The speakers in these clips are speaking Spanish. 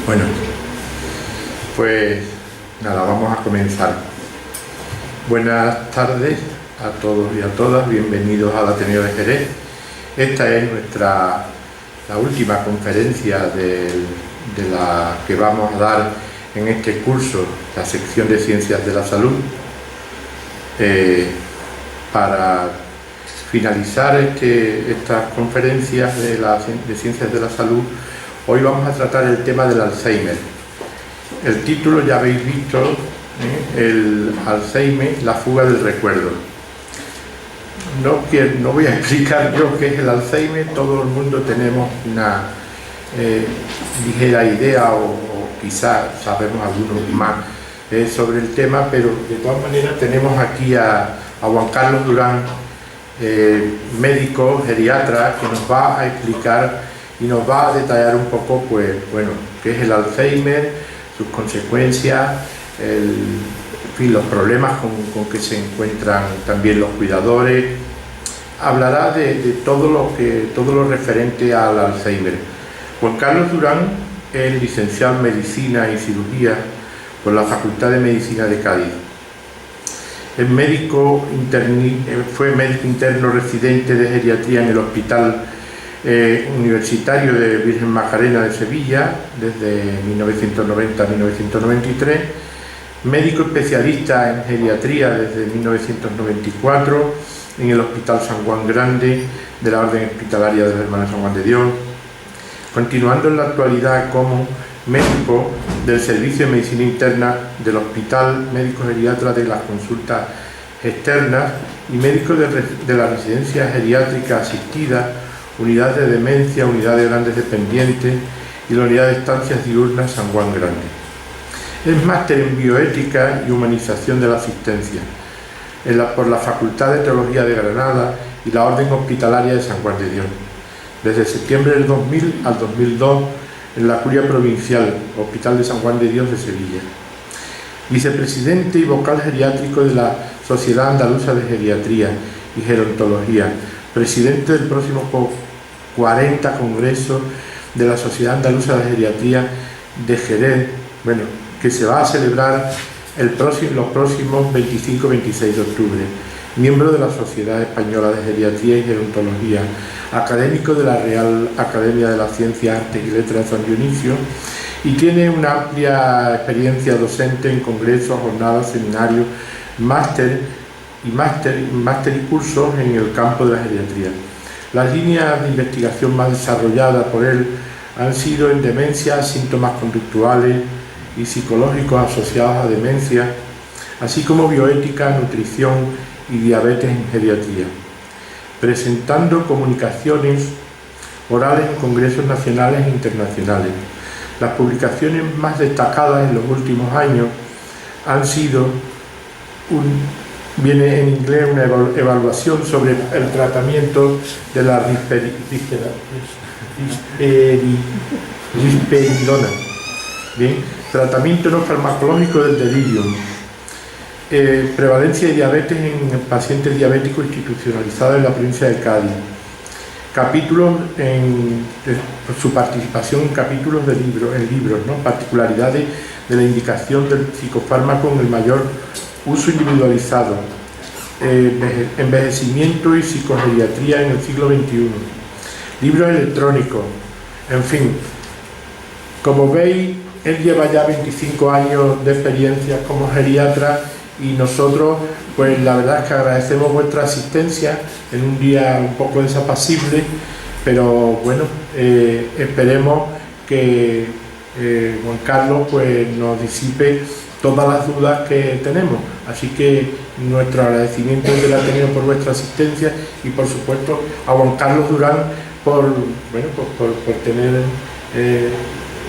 Bueno, pues nada, vamos a comenzar. Buenas tardes a todos y a todas, bienvenidos al Ateneo de Jerez. Esta es la última conferencia de la que vamos a dar en este curso, la sección de Ciencias de la Salud. Para finalizar estas conferencias de Ciencias de la Salud, hoy vamos a tratar el tema del Alzheimer. El título ya habéis visto, el Alzheimer, la fuga del recuerdo. No voy a explicar yo qué es el Alzheimer, todo el mundo tenemos una ligera idea o quizás sabemos algunos más sobre el tema, pero de todas maneras tenemos aquí a Juan Carlos Durán, médico, geriatra, que nos va a explicar y nos va a detallar un poco, pues, bueno, qué es el Alzheimer, sus consecuencias, en fin, los problemas con que se encuentran también los cuidadores. Hablará de todo lo referente al Alzheimer. Juan Carlos Durán es licenciado en Medicina y Cirugía por la Facultad de Medicina de Cádiz. Es fue médico interno residente de geriatría en el Hospital Universitario de Virgen Macarena de Sevilla desde 1990 a 1993, médico especialista en geriatría desde 1994 en el Hospital San Juan Grande de la Orden Hospitalaria de los Hermanos San Juan de Dios, continuando en la actualidad como médico del Servicio de Medicina Interna del Hospital Médico Geriatra de las Consultas Externas y médico de la Residencia Geriátrica Asistida, Unidad de Demencia, Unidad de Grandes Dependientes y la Unidad de Estancias Diurnas San Juan Grande. Es máster en Bioética y Humanización de la Asistencia por la Facultad de Teología de Granada y la Orden Hospitalaria de San Juan de Dios. Desde septiembre del 2000 al 2002 en la Curia Provincial, Hospital de San Juan de Dios de Sevilla. Vicepresidente y vocal geriátrico de la Sociedad Andaluza de Geriatría y Gerontología, presidente del próximo 40 Congreso de la Sociedad Andaluza de Geriatría de Jerez, bueno, que se va a celebrar los próximos 25 y 26 de octubre. Miembro de la Sociedad Española de Geriatría y Gerontología, académico de la Real Academia de las Ciencias, Artes y Letras de San Dionisio, y tiene una amplia experiencia docente en congresos, jornadas, seminarios, máster y cursos en el campo de la geriatría. Las líneas de investigación más desarrolladas por él han sido en demencia, síntomas conductuales y psicológicos asociados a demencia, así como bioética, nutrición y diabetes en geriatría, presentando comunicaciones orales en congresos nacionales e internacionales. Las publicaciones más destacadas en los últimos años han sido viene en inglés una evaluación sobre el tratamiento de la risperidona, bien, tratamiento no farmacológico del delirium, prevalencia de diabetes en pacientes diabéticos institucionalizados en la provincia de Cádiz. Capítulos su participación en capítulos de libros, ¿no? Particularidades de la indicación del psicofármaco en el mayor uso individualizado, envejecimiento y psicogeriatría en el siglo XXI, libros electrónicos, en fin. Como veis, él lleva ya 25 años de experiencia como geriatra y nosotros, pues la verdad es que agradecemos vuestra asistencia en un día un poco desapacible, pero bueno, esperemos que Juan Carlos pues nos disipe todas las dudas que tenemos. Así que nuestro agradecimiento es del Ateneo por vuestra asistencia y por supuesto a Juan Carlos Durán por tener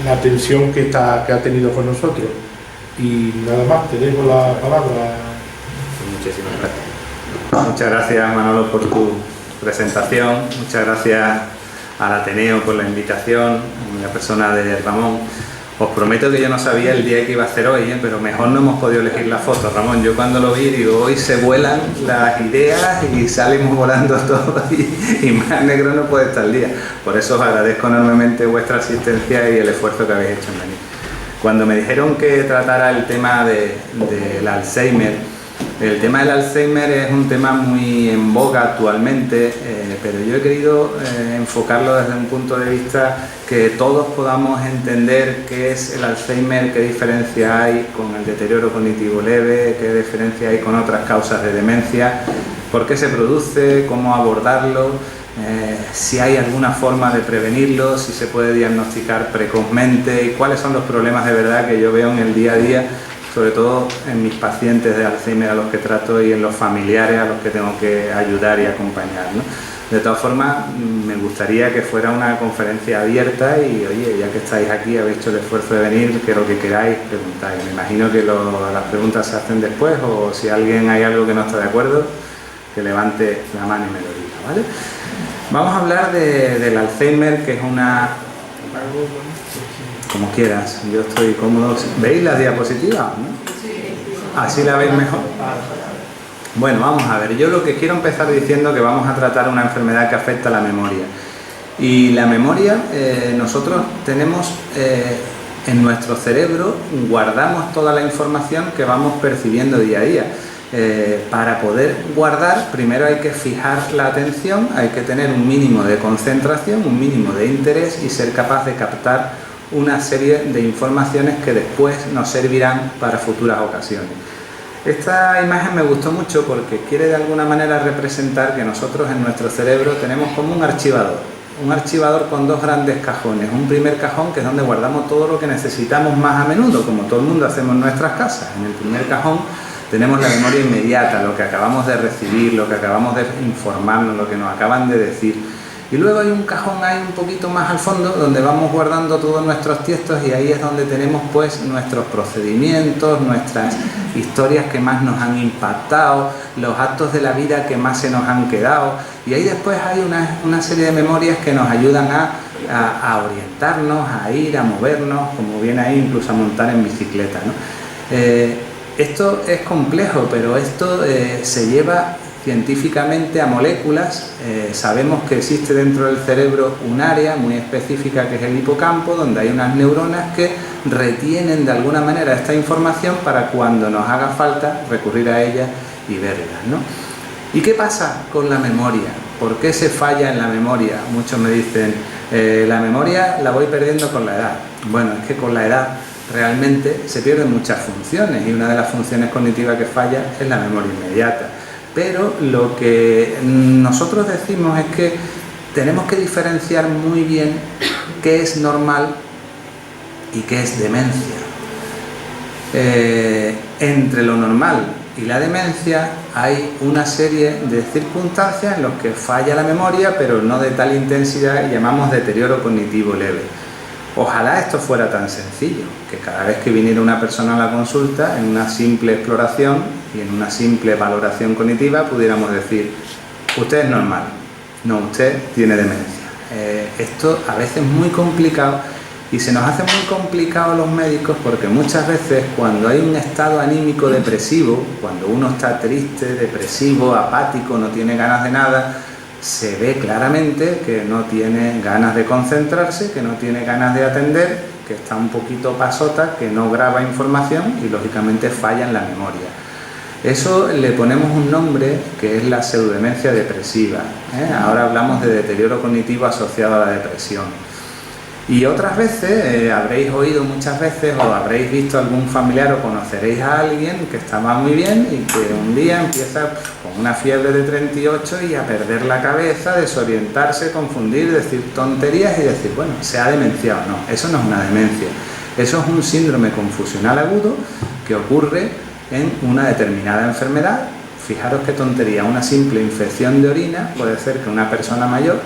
la atención que ha tenido con nosotros. Y nada más, te dejo la palabra. Muchísimas gracias. Muchas gracias, Manolo, por tu presentación. Muchas gracias al Ateneo por la invitación, en la persona de Ramón. Os prometo que yo no sabía el día que iba a hacer hoy, pero mejor no hemos podido elegir la foto, Ramón. Yo cuando lo vi digo, hoy se vuelan las ideas y salimos volando todos y más negro no puede estar el día. Por eso os agradezco enormemente vuestra asistencia y el esfuerzo que habéis hecho en venir. Cuando me dijeron que tratara el tema del Alzheimer, el tema del Alzheimer es un tema muy en boga actualmente, pero yo he querido enfocarlo desde un punto de vista que todos podamos entender qué es el Alzheimer, qué diferencia hay con el deterioro cognitivo leve, qué diferencia hay con otras causas de demencia, por qué se produce, cómo abordarlo, si hay alguna forma de prevenirlo, si se puede diagnosticar precozmente y cuáles son los problemas de verdad que yo veo en el día a día, sobre todo en mis pacientes de Alzheimer a los que trato y en los familiares a los que tengo que ayudar y acompañar, ¿no? De todas formas, me gustaría que fuera una conferencia abierta y, oye, ya que estáis aquí, habéis hecho el esfuerzo de venir, que lo que queráis preguntáis. Me imagino que las preguntas se hacen después, o si alguien hay algo que no está de acuerdo, que levante la mano y me lo diga, ¿vale? Vamos a hablar del Alzheimer, que es una... Como quieras, yo estoy cómodo. ¿Veis las diapositivas, no? ¿Así la veis mejor? Bueno, vamos a ver. Yo lo que quiero empezar diciendo que vamos a tratar una enfermedad que afecta a la memoria. Y la memoria, nosotros tenemos en nuestro cerebro, guardamos toda la información que vamos percibiendo día a día. Para poder guardar, primero hay que fijar la atención, hay que tener un mínimo de concentración, un mínimo de interés y ser capaz de captar una serie de informaciones que después nos servirán para futuras ocasiones. Esta imagen me gustó mucho porque quiere de alguna manera representar que nosotros en nuestro cerebro tenemos como un archivador con dos grandes cajones. Un primer cajón que es donde guardamos todo lo que necesitamos más a menudo, como todo el mundo hacemos en nuestras casas. En el primer cajón tenemos la memoria inmediata, lo que acabamos de recibir, lo que acabamos de informarnos, lo que nos acaban de decir. Y luego hay un cajón ahí un poquito más al fondo donde vamos guardando todos nuestros textos y ahí es donde tenemos pues nuestros procedimientos, nuestras historias que más nos han impactado, los actos de la vida que más se nos han quedado, y ahí después hay una serie de memorias que nos ayudan a orientarnos, a ir, a movernos, como viene ahí incluso a montar en bicicleta, ¿no? Esto es complejo, pero esto se lleva científicamente a moléculas. Sabemos que existe dentro del cerebro un área muy específica que es el hipocampo, donde hay unas neuronas que retienen de alguna manera esta información para cuando nos haga falta recurrir a ella y verla, ¿no? ¿Y qué pasa con la memoria? ¿Por qué se falla en la memoria? Muchos me dicen, la memoria la voy perdiendo con la edad. Bueno, es que con la edad realmente se pierden muchas funciones y una de las funciones cognitivas que falla es la memoria inmediata. Pero lo que nosotros decimos es que tenemos que diferenciar muy bien qué es normal y qué es demencia. Entre lo normal y la demencia hay una serie de circunstancias en las que falla la memoria, pero no de tal intensidad, y llamamos deterioro cognitivo leve. Ojalá esto fuera tan sencillo, que cada vez que viniera una persona a la consulta, en una simple exploración y en una simple valoración cognitiva, pudiéramos decir, usted es normal, no, usted tiene demencia. Esto a veces es muy complicado y se nos hace muy complicado a los médicos porque muchas veces cuando hay un estado anímico depresivo, cuando uno está triste, depresivo, apático, no tiene ganas de nada, se ve claramente que no tiene ganas de concentrarse, que no tiene ganas de atender, que está un poquito pasota, que no graba información y lógicamente falla en la memoria. Eso le ponemos un nombre que es la pseudodemencia depresiva, ¿eh? Ahora hablamos de deterioro cognitivo asociado a la depresión. Y otras veces, habréis oído muchas veces o habréis visto algún familiar o conoceréis a alguien que estaba muy bien y que un día empieza con una fiebre de 38 y a perder la cabeza, desorientarse, confundir, decir tonterías y decir, bueno, se ha demenciado. No, eso no es una demencia, eso es un síndrome confusional agudo que ocurre en una determinada enfermedad. Fijaros qué tontería, una simple infección de orina puede hacer que una persona mayor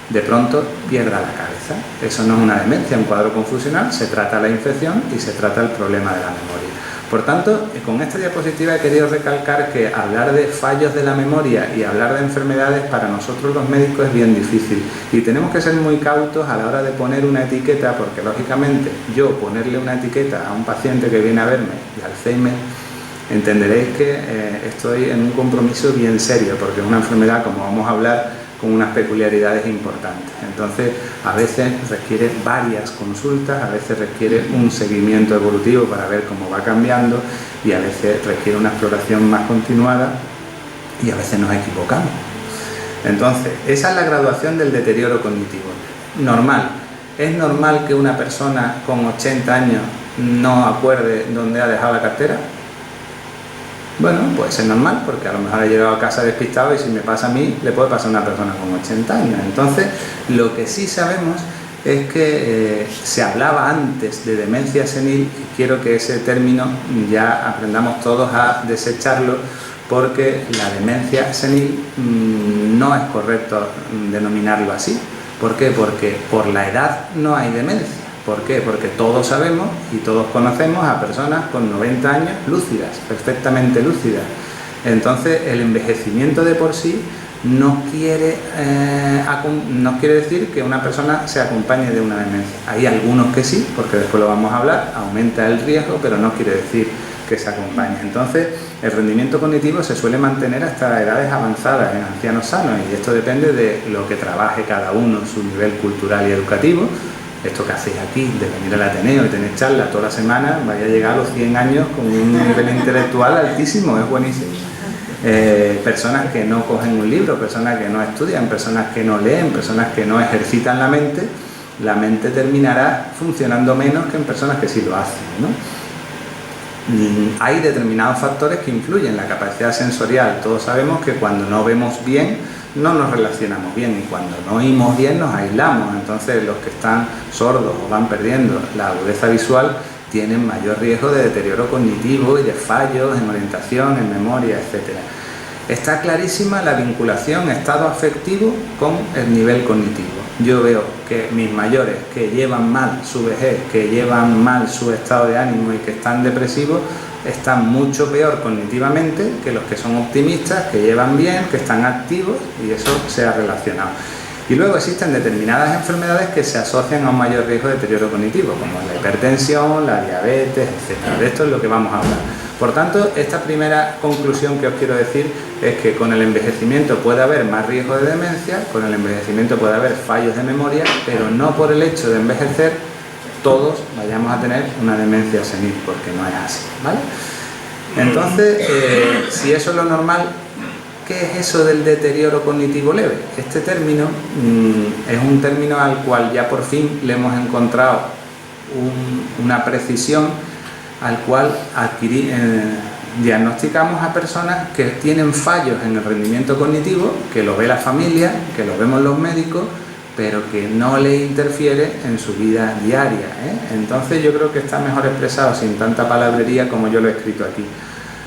de pronto pierda la cabeza. Eso no es una demencia, un cuadro confusional, se trata la infección y se trata el problema de la memoria. Por tanto, con esta diapositiva he querido recalcar que hablar de fallos de la memoria y hablar de enfermedades para nosotros los médicos es bien difícil y tenemos que ser muy cautos a la hora de poner una etiqueta, porque lógicamente yo ponerle una etiqueta a un paciente que viene a verme de Alzheimer, entenderéis que estoy en un compromiso bien serio, porque es una enfermedad, como vamos a hablar, con unas peculiaridades importantes. Entonces, a veces requiere varias consultas, a veces requiere un seguimiento evolutivo para ver cómo va cambiando y a veces requiere una exploración más continuada y a veces nos equivocamos. Entonces, esa es la graduación del deterioro cognitivo. Normal. ¿Es normal que una persona con 80 años no acuerde dónde ha dejado la cartera? Bueno, puede ser normal, porque a lo mejor he llegado a casa despistado y si me pasa a mí, le puede pasar a una persona con 80 años. Entonces, lo que sí sabemos es que se hablaba antes de demencia senil y quiero que ese término ya aprendamos todos a desecharlo, porque la demencia senil no es correcto denominarlo así. ¿Por qué? Porque por la edad no hay demencia. ¿Por qué? Porque todos sabemos y todos conocemos a personas con 90 años lúcidas, perfectamente lúcidas. Entonces, el envejecimiento de por sí no quiere decir que una persona se acompañe de una demencia. Hay algunos que sí, porque después lo vamos a hablar, aumenta el riesgo, pero no quiere decir que se acompañe. Entonces, el rendimiento cognitivo se suele mantener hasta edades avanzadas en ancianos sanos y esto depende de lo que trabaje cada uno, su nivel cultural y educativo. Esto que hacéis aquí, de venir al Ateneo y tener charlas toda la semana, vaya a llegar a los 100 años con un nivel intelectual altísimo, es buenísimo. Personas que no cogen un libro, personas que no estudian, personas que no leen, personas que no ejercitan la mente terminará funcionando menos que en personas que sí lo hacen, ¿no? Hay determinados factores que influyen en la capacidad sensorial. Todos sabemos que cuando no vemos bien, no nos relacionamos bien y cuando no oímos bien nos aislamos. Entonces los que están sordos o van perdiendo la agudeza visual tienen mayor riesgo de deterioro cognitivo y de fallos en orientación, en memoria, etc. Está clarísima la vinculación estado afectivo con el nivel cognitivo. Yo veo que mis mayores que llevan mal su vejez, que llevan mal su estado de ánimo y que están depresivos, están mucho peor cognitivamente que los que son optimistas, que llevan bien, que están activos, y eso se ha relacionado. Y luego existen determinadas enfermedades que se asocian a un mayor riesgo de deterioro cognitivo, como la hipertensión, la diabetes, etc. De esto es lo que vamos a hablar. Por tanto, esta primera conclusión que os quiero decir es que con el envejecimiento puede haber más riesgo de demencia, con el envejecimiento puede haber fallos de memoria, pero no por el hecho de envejecer todos vayamos a tener una demencia senil, porque no es así, ¿vale? Entonces, si eso es lo normal, ¿qué es eso del deterioro cognitivo leve? Este término es un término al cual ya por fin le hemos encontrado una precisión, al cual diagnosticamos a personas que tienen fallos en el rendimiento cognitivo, que lo ve la familia, que lo vemos los médicos, pero que no le interfiere en su vida diaria, ¿eh? Entonces yo creo que está mejor expresado sin tanta palabrería como yo lo he escrito aquí.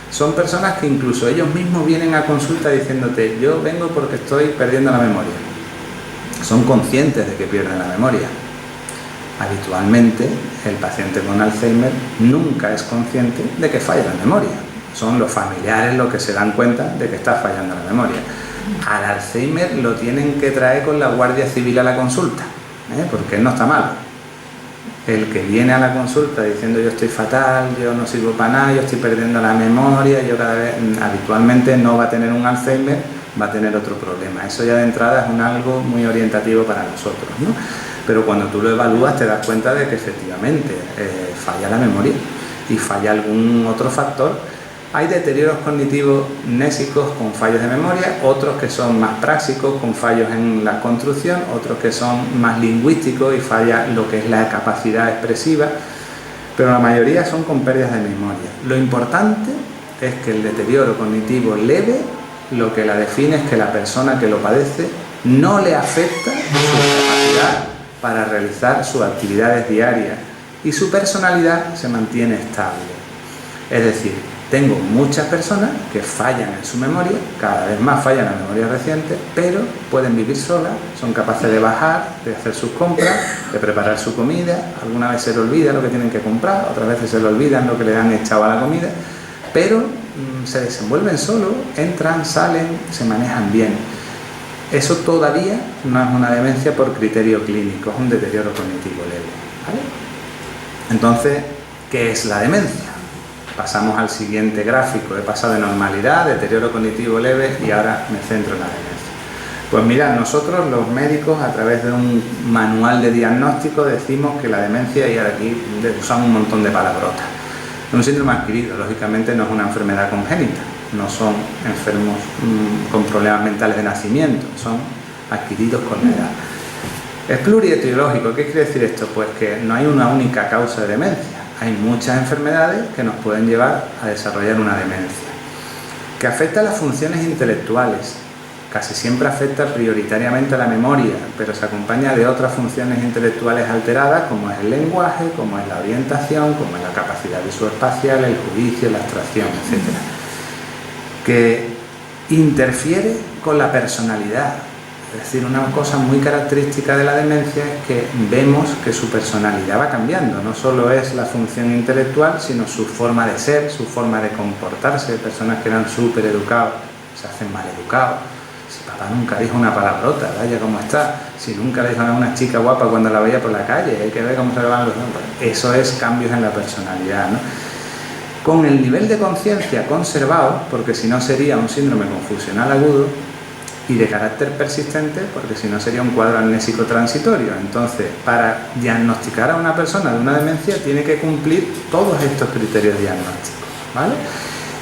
Son personas que incluso ellos mismos vienen a consulta diciéndote: yo vengo porque estoy perdiendo la memoria. Son conscientes de que pierden la memoria. Habitualmente el paciente con Alzheimer nunca es consciente de que falla la memoria. Son los familiares los que se dan cuenta de que está fallando la memoria. Al Alzheimer lo tienen que traer con la Guardia Civil a la consulta, porque él no está malo. El que viene a la consulta diciendo: yo estoy fatal, yo no sirvo para nada, yo estoy perdiendo la memoria, yo cada vez, habitualmente no va a tener un Alzheimer, va a tener otro problema. Eso ya de entrada es algo muy orientativo para nosotros, ¿no? Pero cuando tú lo evalúas te das cuenta de que efectivamente falla la memoria y falla algún otro factor. Hay deterioros cognitivos nésicos con fallos de memoria, otros que son más prácticos con fallos en la construcción, otros que son más lingüísticos y falla lo que es la capacidad expresiva, pero la mayoría son con pérdidas de memoria. Lo importante es que el deterioro cognitivo leve, lo que la define es que la persona que lo padece no le afecta su capacidad para realizar sus actividades diarias y su personalidad se mantiene estable. Es decir, Tengo muchas personas que fallan en su memoria, cada vez más fallan en la memoria reciente, pero pueden vivir solas, son capaces de bajar, de hacer sus compras, de preparar su comida, alguna vez se le olvida lo que tienen que comprar, otras veces se le olvidan lo que le han echado a la comida, pero se desenvuelven solos, entran, salen, se manejan bien. Eso todavía no es una demencia por criterio clínico, es un deterioro cognitivo leve, ¿vale? Entonces, ¿qué es la demencia? Pasamos al siguiente gráfico. He pasado de normalidad, deterioro cognitivo leve y ahora me centro en la demencia. Pues mirad, nosotros los médicos a través de un manual de diagnóstico decimos que la demencia, y ahora aquí usamos un montón de palabrotas, es un síndrome adquirido, lógicamente no es una enfermedad congénita, no son enfermos con problemas mentales de nacimiento, son adquiridos con la edad. Es plurietiológico. ¿Qué quiere decir esto? Pues que no hay una única causa de demencia. Hay muchas enfermedades que nos pueden llevar a desarrollar una demencia. Que afecta a las funciones intelectuales. Casi siempre afecta prioritariamente a la memoria, pero se acompaña de otras funciones intelectuales alteradas, como es el lenguaje, como es la orientación, como es la capacidad visoespacial, el juicio, la abstracción, etc. Que interfiere con la personalidad. Es decir, una cosa muy característica de la demencia es que vemos que su personalidad va cambiando. No solo es la función intelectual, sino su forma de ser, su forma de comportarse. Personas que eran súper educados se hacen mal educados. Si papá nunca dijo una palabrota, vaya cómo está. Si nunca le dijo a una chica guapa cuando la veía por la calle, hay que ver cómo se le van los nombres. Eso es cambios en la personalidad, ¿no? Con el nivel de conciencia conservado, porque si no sería un síndrome confusional agudo, y de carácter persistente, porque si no sería un cuadro amnésico transitorio. Entonces, para diagnosticar a una persona de una demencia tiene que cumplir todos estos criterios diagnósticos, ¿vale?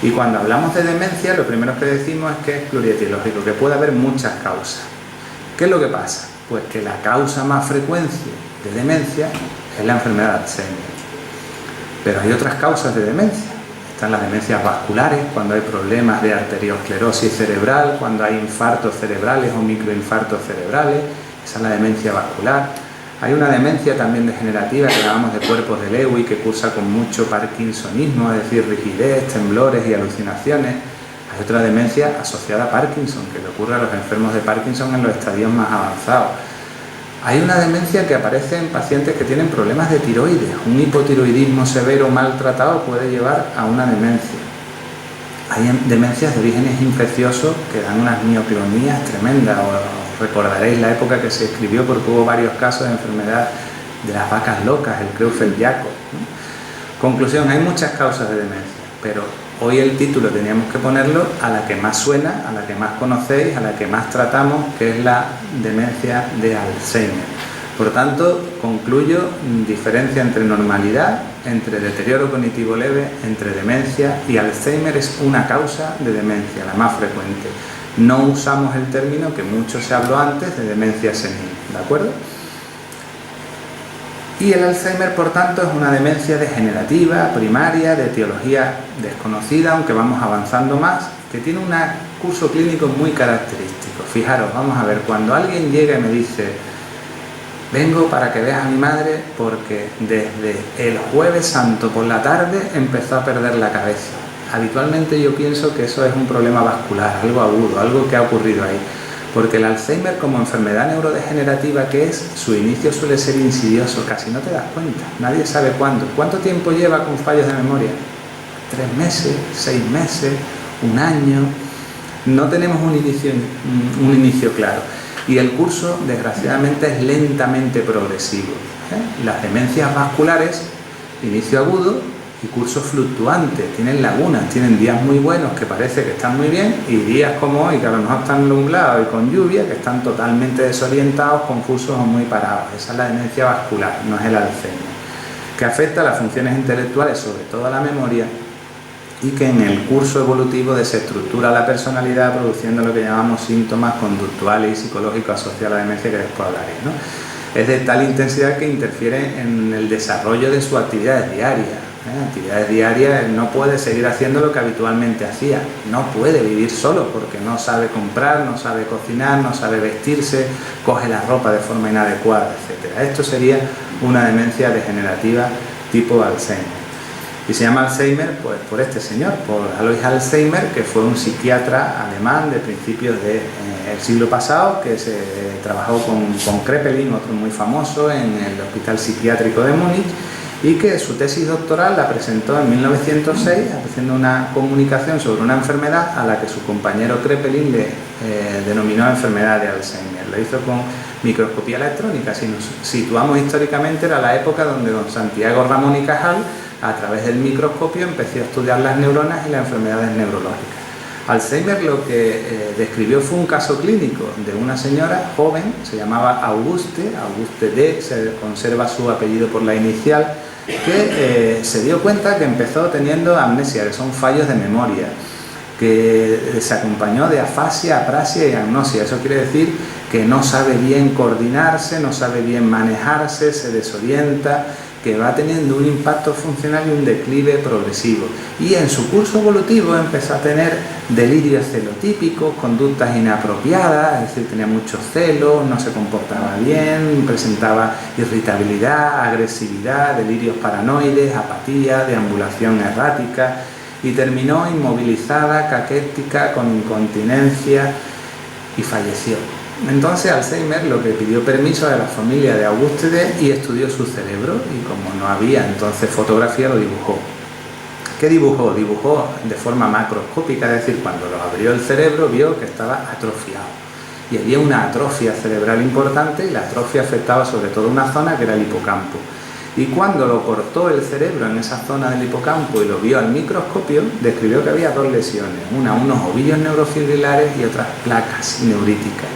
Y cuando hablamos de demencia, lo primero que decimos es que es plurietiológico, que puede haber muchas causas. ¿Qué es lo que pasa? Pues que la causa más frecuente de demencia es la enfermedad de Alzheimer. Pero hay otras causas de demencia. Están las demencias vasculares, cuando hay problemas de arteriosclerosis cerebral, cuando hay infartos cerebrales o microinfartos cerebrales, esa es la demencia vascular. Hay una demencia también degenerativa que llamamos de cuerpos de Lewy, que cursa con mucho parkinsonismo, es decir, rigidez, temblores y alucinaciones. Hay otra demencia asociada a Parkinson, que le ocurre a los enfermos de Parkinson en los estadios más avanzados. Hay una demencia que aparece en pacientes que tienen problemas de tiroides. Un hipotiroidismo severo maltratado puede llevar a una demencia. Hay demencias de orígenes infecciosos que dan unas mioclonías tremendas. Os recordaréis la época que se escribió porque hubo varios casos de enfermedad de las vacas locas, el Creutzfeldt-Jakob, ¿no? Conclusión, hay muchas causas de demencia, pero hoy el título teníamos que ponerlo a la que más suena, a la que más conocéis, a la que más tratamos, que es la demencia de Alzheimer. Por tanto, concluyo, diferencia entre normalidad, entre deterioro cognitivo leve, entre demencia, y Alzheimer es una causa de demencia, la más frecuente. No usamos el término que mucho se habló antes de demencia senil, ¿de acuerdo? Y el Alzheimer, por tanto, es una demencia degenerativa, primaria, de etiología desconocida, aunque vamos avanzando más, que tiene un curso clínico muy característico. Fijaros, vamos a ver, cuando alguien llega y me dice: vengo para que veas a mi madre porque desde el Jueves Santo por la tarde empezó a perder la cabeza. Habitualmente yo pienso que eso es un problema vascular, algo agudo, algo que ha ocurrido ahí. Porque el Alzheimer, como enfermedad neurodegenerativa que es, su inicio suele ser insidioso, casi no te das cuenta, nadie sabe cuándo. ¿Cuánto tiempo lleva con fallos de memoria? 3 meses, 6 meses, 1 año. No tenemos un inicio claro. Y el curso, desgraciadamente, es lentamente progresivo. Las demencias vasculares, inicio agudo y curso fluctuante, tienen lagunas, tienen días muy buenos que parece que están muy bien y días como hoy que a lo mejor están nublados y con lluvia que están totalmente desorientados, confusos o muy parados. Esa es la demencia vascular, no es el Alzheimer, que afecta a las funciones intelectuales, sobre todo a la memoria, y que en el curso evolutivo desestructura la personalidad, produciendo lo que llamamos síntomas conductuales y psicológicos asociados a la demencia, que después hablaré, ¿no? Es de tal intensidad que interfiere en el desarrollo de sus actividades diarias. Actividades diarias, no puede seguir haciendo lo que habitualmente hacía, no puede vivir solo porque no sabe comprar, no sabe cocinar, no sabe vestirse, coge la ropa de forma inadecuada, etc. Esto sería una demencia degenerativa tipo Alzheimer. Y se llama Alzheimer pues, por este señor, por Alois Alzheimer, que fue un psiquiatra alemán de principios del siglo pasado, que se trabajó con Kraepelin, otro muy famoso, en el Hospital Psiquiátrico de Múnich, y que su tesis doctoral la presentó en 1906 haciendo una comunicación sobre una enfermedad a la que su compañero Kraepelin le denominó enfermedad de Alzheimer. Lo hizo con microscopía electrónica. Si nos situamos históricamente, era la época donde don Santiago Ramón y Cajal, a través del microscopio, empezó a estudiar las neuronas y las enfermedades neurológicas. Alzheimer lo que describió fue un caso clínico de una señora joven, se llamaba Auguste D, se conserva su apellido por la inicial, que se dio cuenta que empezó teniendo amnesia, que son fallos de memoria, que se acompañó de afasia, aprasia y agnosia. Eso quiere decir que no sabe bien coordinarse, no sabe bien manejarse, se desorienta, que va teniendo un impacto funcional y un declive progresivo. Y en su curso evolutivo empezó a tener delirios celotípicos, conductas inapropiadas, es decir, tenía muchos celos, no se comportaba bien, presentaba irritabilidad, agresividad, delirios paranoides, apatía, deambulación errática, y terminó inmovilizada, caquética, con incontinencia, y falleció. Entonces Alzheimer lo que pidió permiso a la familia de Auguste D y estudió su cerebro, y como no había entonces fotografía, lo dibujó. ¿Qué dibujó? Dibujó de forma macroscópica, es decir, cuando lo abrió el cerebro vio que estaba atrofiado y había una atrofia cerebral importante, y la atrofia afectaba sobre todo una zona que era el hipocampo. Y cuando lo cortó el cerebro en esa zona del hipocampo y lo vio al microscopio, describió que había dos lesiones, unos ovillos neurofibrilares y otras placas neuríticas.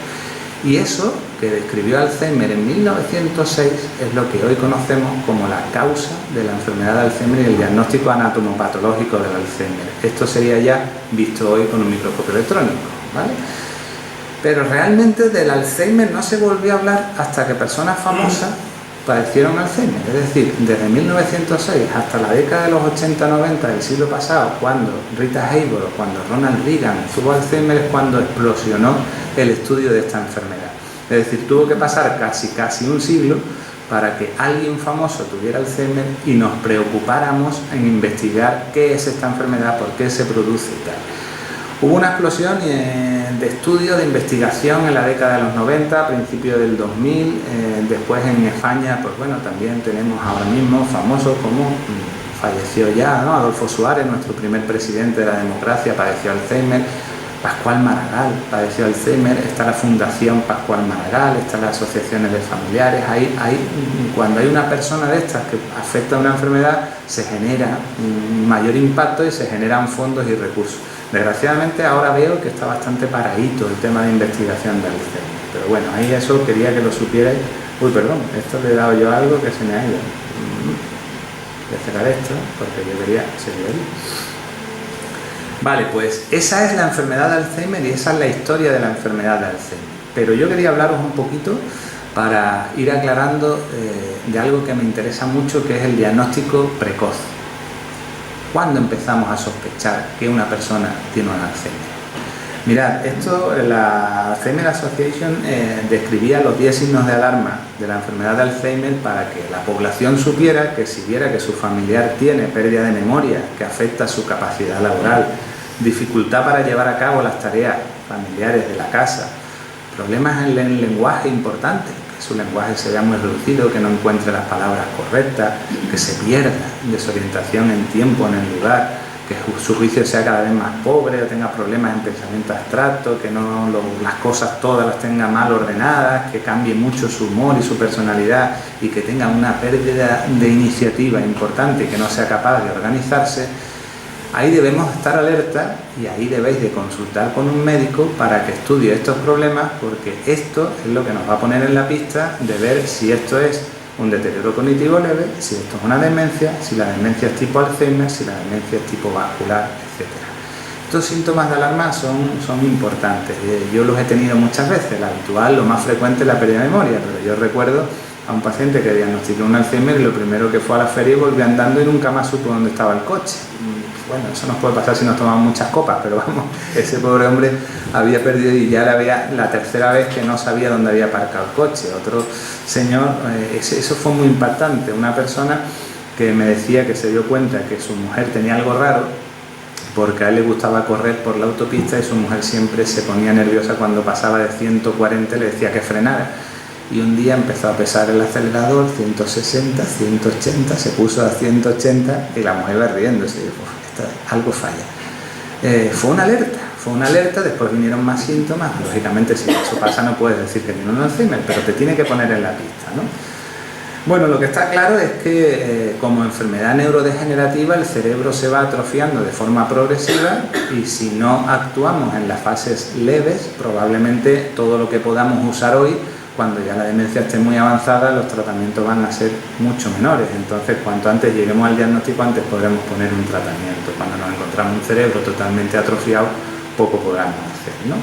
Y eso, que describió Alzheimer en 1906, es lo que hoy conocemos como la causa de la enfermedad de Alzheimer y el diagnóstico anatomopatológico del Alzheimer. Esto sería ya visto hoy con un microscopio electrónico, ¿vale? Pero realmente del Alzheimer no se volvió a hablar hasta que personas famosas padecieron Alzheimer. Es decir, desde 1906 hasta la década de los 80-90 del siglo pasado, cuando Rita Hayworth o cuando Ronald Reagan tuvo Alzheimer, es cuando explosionó el estudio de esta enfermedad. Es decir, tuvo que pasar casi un siglo para que alguien famoso tuviera Alzheimer y nos preocupáramos en investigar qué es esta enfermedad, por qué se produce y tal. Hubo una explosión de estudios, de investigación en la década de los 90, a principios del 2000, después en España, pues bueno, también tenemos ahora mismo famosos como, falleció ya, ¿no?, Adolfo Suárez, nuestro primer presidente de la democracia, padeció Alzheimer. Pascual Maragall padeció Alzheimer, está la Fundación Pascual Maragall, están las asociaciones de familiares. Cuando hay una persona de estas que afecta a una enfermedad, se genera un mayor impacto y se generan fondos y recursos. Desgraciadamente ahora veo que está bastante paradito el tema de investigación de Alzheimer, pero bueno, ahí eso quería que lo supierais. Uy, perdón, esto le he dado yo algo que se me ha ido. Voy a cerrar esto porque yo quería seguir ahí. Vale, pues esa es la enfermedad de Alzheimer y esa es la historia de la enfermedad de Alzheimer. Pero yo quería hablaros un poquito para ir aclarando de algo que me interesa mucho, que es el diagnóstico precoz. ¿Cuándo empezamos a sospechar que una persona tiene un Alzheimer? Mirad, esto, la Alzheimer Association describía los 10 signos de alarma de la enfermedad de Alzheimer para que la población supiera que si viera que su familiar tiene pérdida de memoria que afecta su capacidad laboral, dificultad para llevar a cabo las tareas familiares de la casa, problemas en el lenguaje importantes, que su lenguaje se vea muy reducido, que no encuentre las palabras correctas, que se pierda, desorientación en tiempo, en el lugar, que su juicio sea cada vez más pobre o tenga problemas en pensamiento abstracto, que las cosas todas las tenga mal ordenadas, que cambie mucho su humor y su personalidad y que tenga una pérdida de iniciativa importante y que no sea capaz de organizarse. Ahí debemos estar alerta y ahí debéis de consultar con un médico para que estudie estos problemas, porque esto es lo que nos va a poner en la pista de ver si esto es un deterioro cognitivo leve, si esto es una demencia, si la demencia es tipo Alzheimer, si la demencia es tipo vascular, etc. Estos síntomas de alarma son importantes. Yo los he tenido muchas veces. La habitual, lo más frecuente es la pérdida de memoria, pero yo recuerdo a un paciente que diagnosticó un Alzheimer y lo primero que fue a la feria y volvió andando y nunca más supo dónde estaba el coche. Bueno, eso nos puede pasar si nos tomamos muchas copas, pero vamos, ese pobre hombre había perdido y ya la tercera vez que no sabía dónde había aparcado el coche. Otro señor, eso fue muy impactante, una persona que me decía que se dio cuenta que su mujer tenía algo raro, porque a él le gustaba correr por la autopista y su mujer siempre se ponía nerviosa cuando pasaba de 140, le decía que frenara. Y un día empezó a pesar el acelerador, 160, 180, se puso a 180 y la mujer iba riéndose y dijo, algo falla. Fue una alerta, después vinieron más síntomas. Lógicamente, si eso pasa no puedes decir que tiene un Alzheimer, pero te tiene que poner en la pista, ¿no? Bueno, lo que está claro es que como enfermedad neurodegenerativa el cerebro se va atrofiando de forma progresiva y si no actuamos en las fases leves, probablemente todo lo que podamos usar hoy, cuando ya la demencia esté muy avanzada, los tratamientos van a ser mucho menores. Entonces, cuanto antes lleguemos al diagnóstico, antes podremos poner un tratamiento. Cuando nos encontramos un cerebro totalmente atrofiado, poco podamos hacer, ¿no?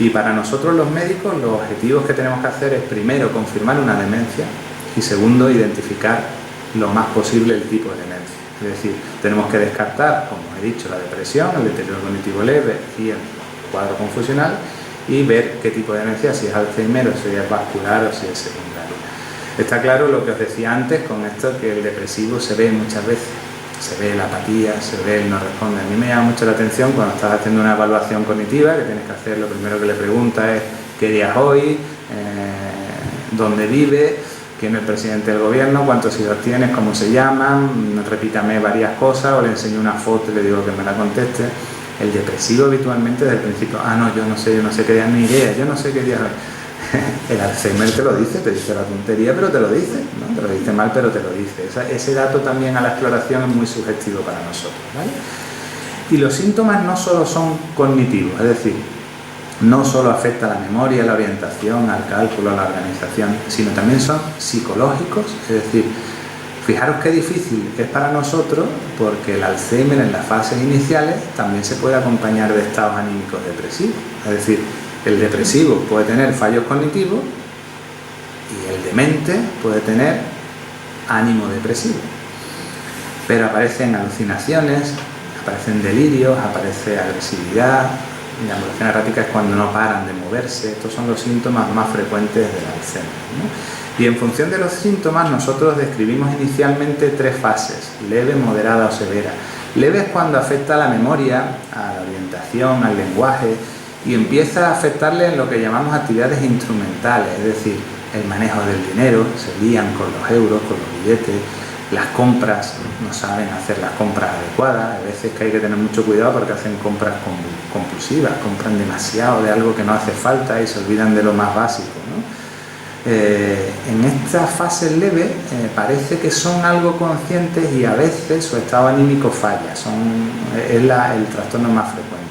Y para nosotros los médicos, los objetivos que tenemos que hacer es primero confirmar una demencia y segundo, identificar lo más posible el tipo de demencia. Es decir, tenemos que descartar, como he dicho, la depresión, el deterioro cognitivo leve y el cuadro confusional y ver qué tipo de demencia, si es Alzheimer o si es vascular o si es secundaria. Está claro lo que os decía antes con esto, que el depresivo se ve muchas veces, se ve la apatía, se ve el no responde. A mí me llama mucho la atención cuando estás haciendo una evaluación cognitiva, que tienes que hacer, lo primero que le preguntas es qué día es hoy, dónde vive, quién es el presidente del gobierno, cuántos hijos tienes, cómo se llaman, repítame varias cosas o le enseño una foto y le digo que me la conteste. El depresivo habitualmente desde el principio, no, yo no sé qué día, ni idea, yo no sé qué día es. El Alzheimer te lo dice, te dice la tontería, pero te lo dice, ¿no? Te lo dice mal, pero te lo dice. Ese dato también a la exploración es muy subjetivo para nosotros, ¿vale? Y los síntomas no solo son cognitivos, es decir, no solo afecta a la memoria, a la orientación, al cálculo, a la organización, sino también son psicológicos, es decir, fijaros qué difícil es para nosotros porque el Alzheimer en las fases iniciales también se puede acompañar de estados anímicos depresivos. Es decir, el depresivo puede tener fallos cognitivos y el demente puede tener ánimo depresivo. Pero aparecen alucinaciones, aparecen delirios, aparece agresividad. La ambulancia errática es cuando no paran de moverse. Estos son los síntomas más frecuentes del Alzheimer, ¿no? Y en función de los síntomas nosotros describimos inicialmente 3 fases, leve, moderada o severa. Leve es cuando afecta a la memoria, a la orientación, al lenguaje y empieza a afectarle en lo que llamamos actividades instrumentales, es decir, el manejo del dinero, se lían con los euros, con los billetes, las compras, no saben hacer las compras adecuadas, a veces que hay que tener mucho cuidado porque hacen compras compulsivas, compran demasiado de algo que no hace falta y se olvidan de lo más básico, ¿no? En esta fase leve parece que son algo conscientes y a veces su estado anímico falla, es el trastorno más frecuente.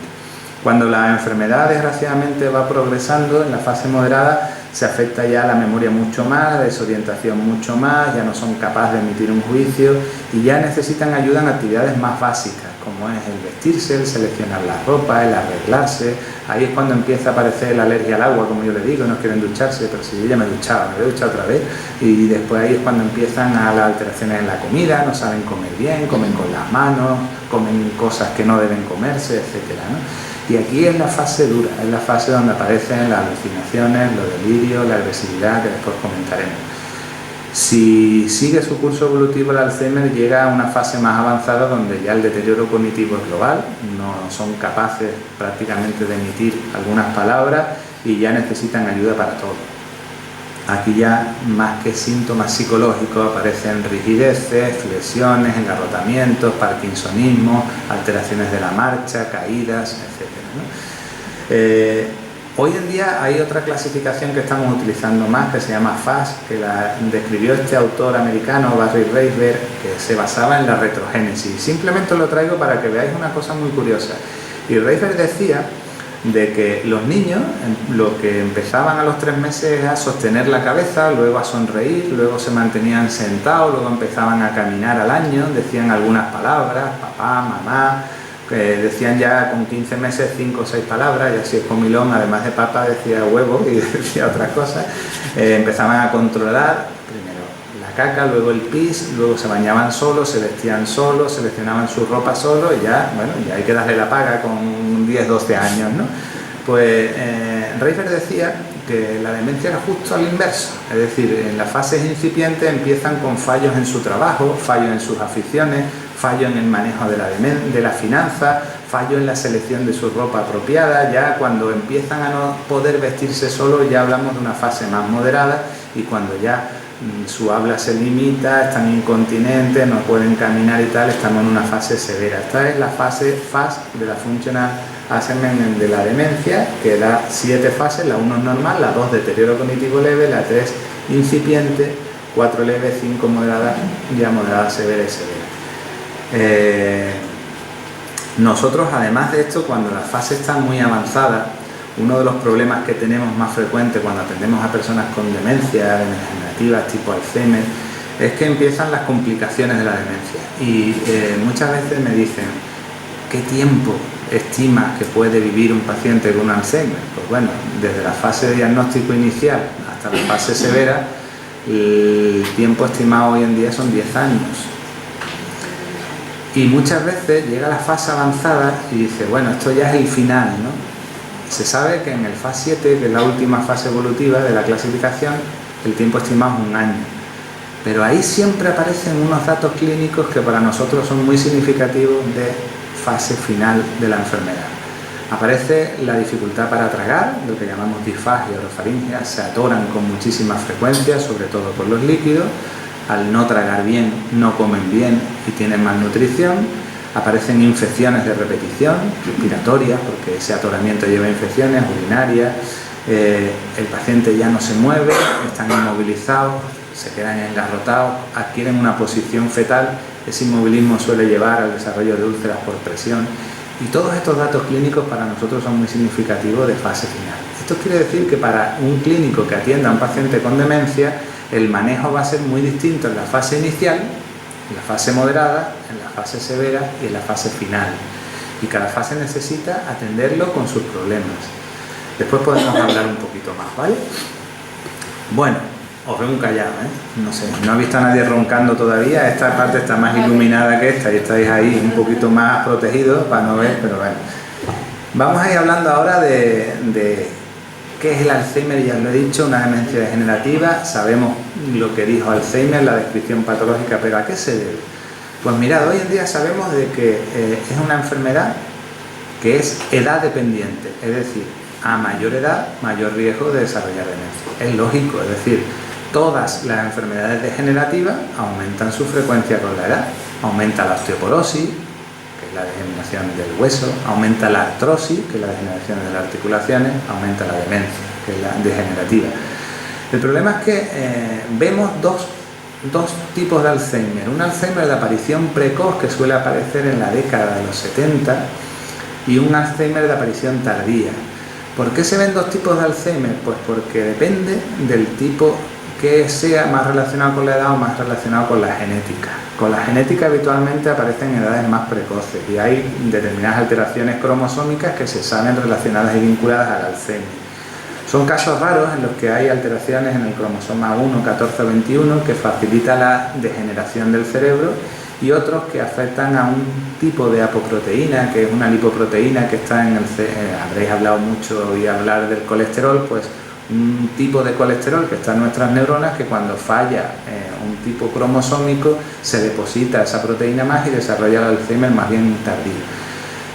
Cuando la enfermedad desgraciadamente va progresando, en la fase moderada se afecta ya la memoria mucho más, la desorientación mucho más, ya no son capaces de emitir un juicio y ya necesitan ayuda en actividades más básicas, como es el vestirse, el seleccionar las ropas, el arreglarse. Ahí es cuando empieza a aparecer la alergia al agua, como yo le digo, no quieren ducharse, pero si yo ya me duchaba, me voy a duchar otra vez. Y después ahí es cuando empiezan a las alteraciones en la comida, no saben comer bien, comen con las manos, comen cosas que no deben comerse, etcétera, ¿no? Y aquí es la fase dura, es la fase donde aparecen las alucinaciones, los delirios, la agresividad, que después comentaremos. Si sigue su curso evolutivo el Alzheimer, llega a una fase más avanzada donde ya el deterioro cognitivo es global, no son capaces prácticamente de emitir algunas palabras y ya necesitan ayuda para todo. Aquí ya, más que síntomas psicológicos, aparecen rigideces, flexiones, engarrotamientos, parkinsonismo, alteraciones de la marcha, caídas, etc., ¿no? Hoy en día hay otra clasificación que estamos utilizando más, que se llama FAS, que la describió este autor americano, Barry Reisberg, que se basaba en la retrogénesis. Simplemente lo traigo para que veáis una cosa muy curiosa. Y Reisberg decía de que los niños, lo que empezaban a los 3 meses a sostener la cabeza, luego a sonreír, luego se mantenían sentados, luego empezaban a caminar al año, decían algunas palabras, papá, mamá, decían ya con 15 meses 5 o 6 palabras, y así es comilón, además de papa decía huevo y decía otras cosas. Empezaban a controlar primero la caca, luego el pis, luego se bañaban solos, se vestían solos, seleccionaban su ropa solos y ya, bueno, ya hay que darle la paga con 10, 12 años, ¿no? Pues Reifer decía que la demencia era justo al inverso, es decir, en las fases incipientes empiezan con fallos en su trabajo, fallos en sus aficiones, fallos en el manejo de la finanza, fallos en la selección de su ropa apropiada. Ya cuando empiezan a no poder vestirse solos ya hablamos de una fase más moderada, y cuando ya su habla se limita, están incontinentes, no pueden caminar y tal, estamos en una fase severa. Esta es la fase FAS de la Functional Assessment de la demencia, que da 7 fases: la 1 es normal, la 2 deterioro cognitivo leve, la 3 incipiente, 4 leve, 5 moderada, ya moderada, severa y severa. Nosotros, además de esto, cuando la fase está muy avanzada, uno de los problemas que tenemos más frecuentes cuando atendemos a personas con demencia degenerativas tipo Alzheimer es que empiezan las complicaciones de la demencia, y muchas veces me dicen: ¿qué tiempo estimas que puede vivir un paciente con Alzheimer? Pues bueno, desde la fase de diagnóstico inicial hasta la fase severa, el tiempo estimado hoy en día son 10 años. Y muchas veces llega la fase avanzada y dice: bueno, esto ya es el final, ¿no? Se sabe que en el FAS 7, que es la última fase evolutiva de la clasificación, el tiempo estimado es 1 año. Pero ahí siempre aparecen unos datos clínicos que para nosotros son muy significativos de fase final de la enfermedad. Aparece la dificultad para tragar, lo que llamamos disfagia o orofaringia, se atoran con muchísima frecuencia, sobre todo por los líquidos. Al no tragar bien, no comen bien y tienen malnutrición. Aparecen infecciones de repetición, respiratorias, porque ese atoramiento lleva infecciones urinarias. El paciente ya no se mueve, están inmovilizados, se quedan engarrotados, adquieren una posición fetal. Ese inmovilismo suele llevar al desarrollo de úlceras por presión, y todos estos datos clínicos para nosotros son muy significativos de fase final. Esto quiere decir que para un clínico que atienda a un paciente con demencia, el manejo va a ser muy distinto en la fase inicial, en la fase moderada, en la fase severa y en la fase final. Y cada fase necesita atenderlo con sus problemas. Después podemos hablar un poquito más, ¿vale? Bueno, os veo un callado, ¿eh? No sé, no he visto a nadie roncando todavía. Esta parte está más iluminada que esta y estáis ahí un poquito más protegidos para no ver, pero bueno. Vamos a ir hablando ahora de qué es el Alzheimer. Ya lo he dicho, una demencia degenerativa. Sabemos lo que dijo Alzheimer, la descripción patológica, pero ¿a qué se debe? Pues mirad, hoy en día sabemos de que es una enfermedad que es edad dependiente, es decir, a mayor edad, mayor riesgo de desarrollar demencia. Es lógico, es decir, todas las enfermedades degenerativas aumentan su frecuencia con la edad. Aumenta la osteoporosis, que es la degeneración del hueso, aumenta la artrosis, que es la degeneración de las articulaciones, aumenta la demencia, que es la degenerativa. El problema es que vemos dos tipos de Alzheimer. Un Alzheimer de aparición precoz, que suele aparecer en la década de los 70, y un Alzheimer de aparición tardía. ¿Por qué se ven dos tipos de Alzheimer? Pues porque depende del tipo que sea, más relacionado con la edad o más relacionado con la genética. Con la genética habitualmente aparecen en edades más precoces, y hay determinadas alteraciones cromosómicas que se saben relacionadas y vinculadas al Alzheimer. Son casos raros en los que hay alteraciones en el cromosoma 1, 14 o 21 que facilita la degeneración del cerebro, y otros que afectan a un tipo de apoproteína, que es una lipoproteína que está en el habréis hablado mucho y hablar del colesterol, pues un tipo de colesterol que está en nuestras neuronas, que cuando falla un tipo cromosómico se deposita esa proteína más y desarrolla el Alzheimer más bien tardío.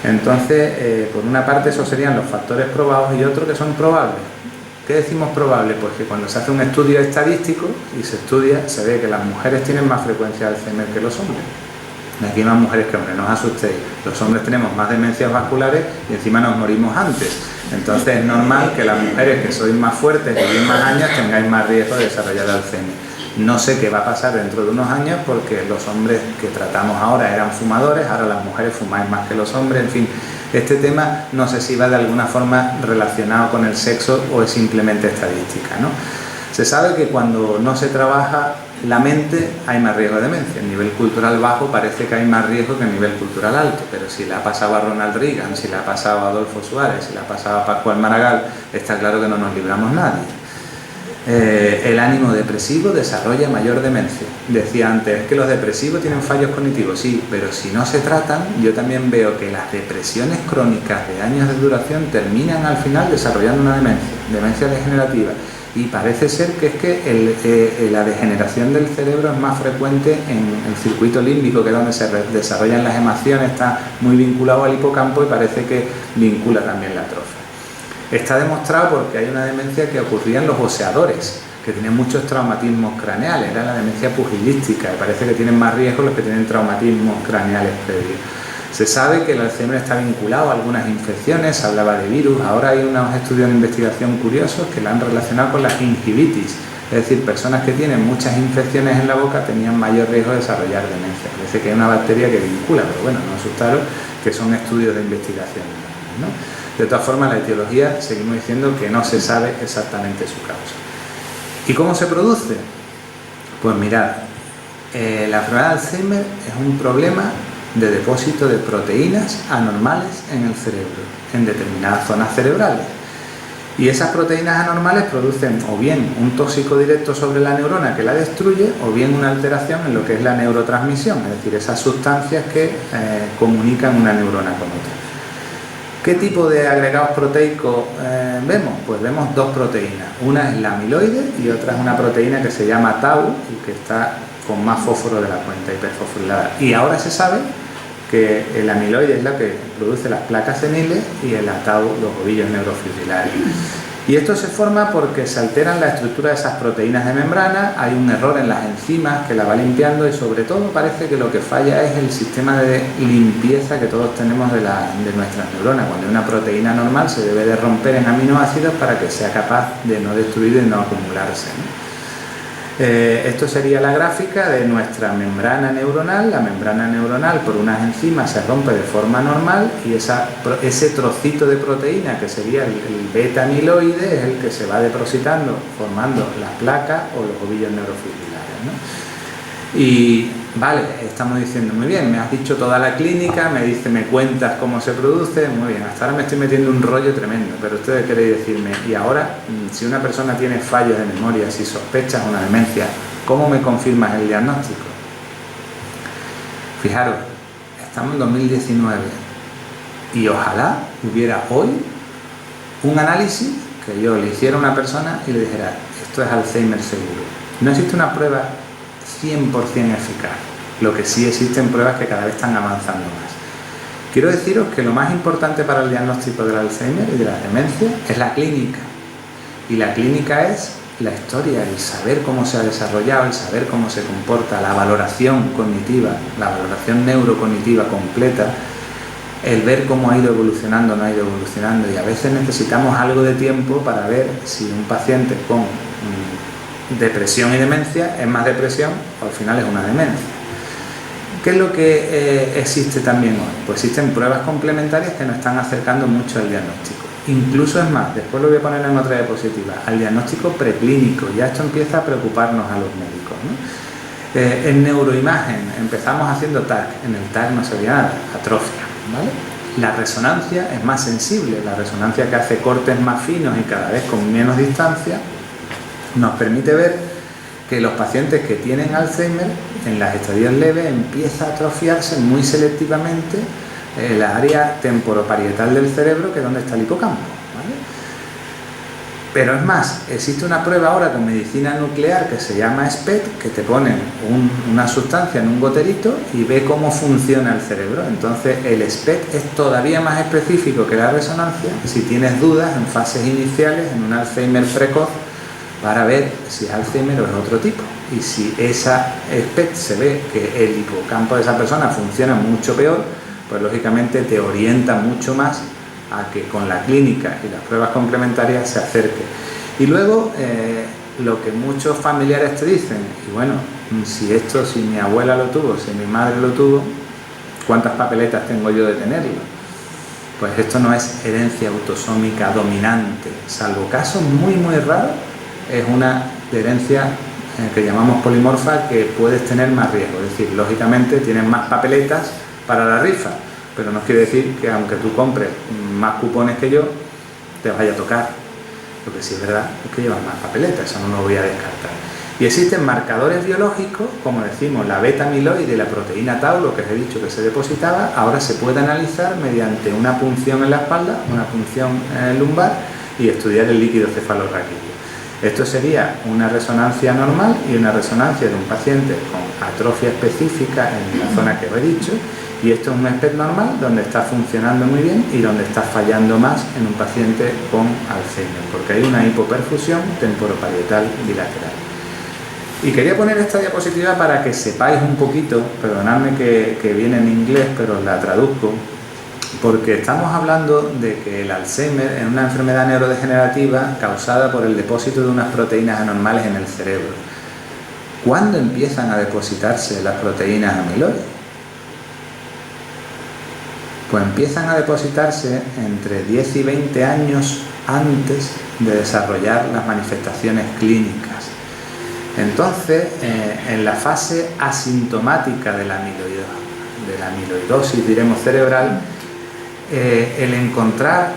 Entonces, por una parte esos serían los factores probados, y otros que son probables. ¿Qué decimos probable? Pues que cuando se hace un estudio estadístico y se estudia, se ve que las mujeres tienen más frecuencia de Alzheimer que los hombres. Aquí hay más mujeres que hombres, no os asustéis. Los hombres tenemos más demencias vasculares y encima nos morimos antes. Entonces es normal que las mujeres que sois más fuertes y vivís más años tengáis más riesgo de desarrollar Alzheimer. No sé qué va a pasar dentro de unos años, porque los hombres que tratamos ahora eran fumadores, ahora las mujeres fumáis más que los hombres, en fin. Este tema no sé si va de alguna forma relacionado con el sexo o es simplemente estadística, ¿no? Se sabe que cuando no se trabaja la mente hay más riesgo de demencia. En nivel cultural bajo parece que hay más riesgo que en nivel cultural alto, pero si le ha pasado a Ronald Reagan, si le ha pasado a Adolfo Suárez, si le ha pasado a Pascual Maragall, está claro que no nos libramos nadie. El ánimo depresivo desarrolla mayor demencia. Decía antes que los depresivos tienen fallos cognitivos, sí, pero si no se tratan, yo también veo que las depresiones crónicas de años de duración terminan al final desarrollando una demencia degenerativa. Y parece ser que es que la degeneración del cerebro es más frecuente en el circuito límbico, que es donde se desarrollan las emociones, está muy vinculado al hipocampo y parece que vincula también la atrofia. Está demostrado porque hay una demencia que ocurría en los boxeadores, que tienen muchos traumatismos craneales, era la demencia pugilística, y parece que tienen más riesgo los que tienen traumatismos craneales previos. Se sabe que el Alzheimer está vinculado a algunas infecciones, se hablaba de virus, ahora hay unos estudios de investigación curiosos que la han relacionado con la gingivitis, es decir, personas que tienen muchas infecciones en la boca tenían mayor riesgo de desarrollar demencia. Parece que hay una bacteria que vincula, pero bueno, no asustaros, que son estudios de investigación, ¿no? De todas formas, la etiología seguimos diciendo que no se sabe exactamente su causa. ¿Y cómo se produce? Pues mirad, la enfermedad de Alzheimer es un problema de depósito de proteínas anormales en el cerebro, en determinadas zonas cerebrales. Y esas proteínas anormales producen o bien un tóxico directo sobre la neurona que la destruye, o bien una alteración en lo que es la neurotransmisión, es decir, esas sustancias que comunican una neurona con otra. ¿Qué tipo de agregados proteicos vemos? Pues vemos dos proteínas. Una es la amiloide y otra es una proteína que se llama tau y que está con más fósforo de la cuenta, hiperfosforilada. Y ahora se sabe que el amiloide es la que produce las placas seniles y el tau los ovillos neurofibrilares. Y esto se forma porque se alteran la estructura de esas proteínas de membrana, hay un error en las enzimas que la va limpiando y sobre todo parece que lo que falla es el sistema de limpieza que todos tenemos de nuestras neuronas. Cuando hay una proteína normal se debe de romper en aminoácidos para que sea capaz de no destruir y no acumularse, ¿no? Esto sería la gráfica de nuestra membrana neuronal. La membrana neuronal por unas enzimas se rompe de forma normal y ese trocito de proteína que sería el beta-amiloide es el que se va depositando formando las placas o los ovillos neurofibrilares, ¿no? Y vale, estamos diciendo muy bien, me has dicho toda la clínica, me cuentas cómo se produce, muy bien, hasta ahora me estoy metiendo un rollo tremendo, pero ustedes queréis decirme, y ahora, si una persona tiene fallos de memoria, si sospechas una demencia, ¿cómo me confirmas el diagnóstico? Fijaros, estamos en 2019 y ojalá hubiera hoy un análisis que yo le hiciera a una persona y le dijera, esto es Alzheimer seguro. No existe una prueba 100% eficaz, lo que sí existen pruebas que cada vez están avanzando más. Quiero deciros que lo más importante para el diagnóstico del Alzheimer y de la demencia es la clínica, y la clínica es la historia, el saber cómo se ha desarrollado, el saber cómo se comporta, la valoración cognitiva, la valoración neurocognitiva completa, el ver cómo ha ido evolucionando o no ha ido evolucionando, y a veces necesitamos algo de tiempo para ver si un paciente con depresión y demencia es más depresión o al final es una demencia. ¿Qué es lo que existe también hoy? Pues existen pruebas complementarias que nos están acercando mucho al diagnóstico. Incluso es más, después lo voy a poner en otra diapositiva, al diagnóstico preclínico. Ya esto empieza a preocuparnos a los médicos, ¿no? En neuroimagen empezamos haciendo TAC, en el TAC no se veía nada, atrofia, ¿vale? La resonancia es más sensible, la resonancia que hace cortes más finos y cada vez con menos distancia nos permite ver que los pacientes que tienen Alzheimer en las estadios leves empieza a atrofiarse muy selectivamente la área temporoparietal del cerebro, que es donde está el hipocampo, ¿vale? Pero es más, existe una prueba ahora con medicina nuclear que se llama SPECT, que te ponen una sustancia en un goterito y ve cómo funciona el cerebro. Entonces el SPECT es todavía más específico que la resonancia si tienes dudas en fases iniciales en un Alzheimer precoz, para ver si es Alzheimer o es otro tipo. Y si esa SPECT se ve que el hipocampo de esa persona funciona mucho peor, pues lógicamente te orienta mucho más a que con la clínica y las pruebas complementarias se acerque. Y luego lo que muchos familiares te dicen, y bueno, si mi abuela lo tuvo, si mi madre lo tuvo, ¿cuántas papeletas tengo yo de tenerlo? Pues esto no es herencia autosómica dominante, salvo casos muy muy raros. Es una herencia que llamamos polimorfa, que puedes tener más riesgo, es decir, lógicamente tienes más papeletas para la rifa, pero no quiere decir que aunque tú compres más cupones que yo, te vaya a tocar. Lo que sí es verdad es que llevan más papeleta, eso no lo voy a descartar. Y existen marcadores biológicos, como decimos, la beta-amiloide y la proteína tau, lo que os he dicho que se depositaba, ahora se puede analizar mediante una punción en la espalda, una punción lumbar y estudiar el líquido cefalorraquídeo. Esto sería una resonancia normal y una resonancia de un paciente con atrofia específica en la zona que os he dicho, y esto es un SPECT normal donde está funcionando muy bien y donde está fallando más en un paciente con Alzheimer, porque hay una hipoperfusión temporoparietal bilateral. Y quería poner esta diapositiva para que sepáis un poquito, perdonadme que viene en inglés, pero la traduzco, porque estamos hablando de que el Alzheimer es una enfermedad neurodegenerativa causada por el depósito de unas proteínas anormales en el cerebro. ¿Cuándo empiezan a depositarse las proteínas amiloides? Pues empiezan a depositarse entre 10 y 20 años antes de desarrollar las manifestaciones clínicas. Entonces, en la fase asintomática de la amiloidosis, diremos, cerebral, el encontrar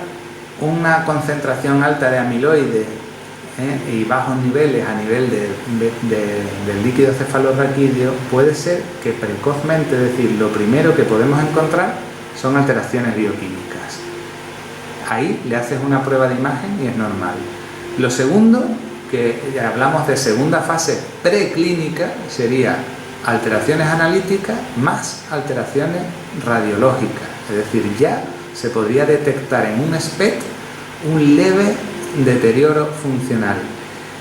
una concentración alta de amiloide y bajos niveles a nivel del líquido cefalorraquídeo puede ser que precozmente, es decir, lo primero que podemos encontrar son alteraciones bioquímicas. Ahí le haces una prueba de imagen y es normal. Lo segundo, que ya hablamos de segunda fase preclínica, sería alteraciones analíticas más alteraciones radiológicas, es decir, ya se podría detectar en un SPECT un leve deterioro funcional.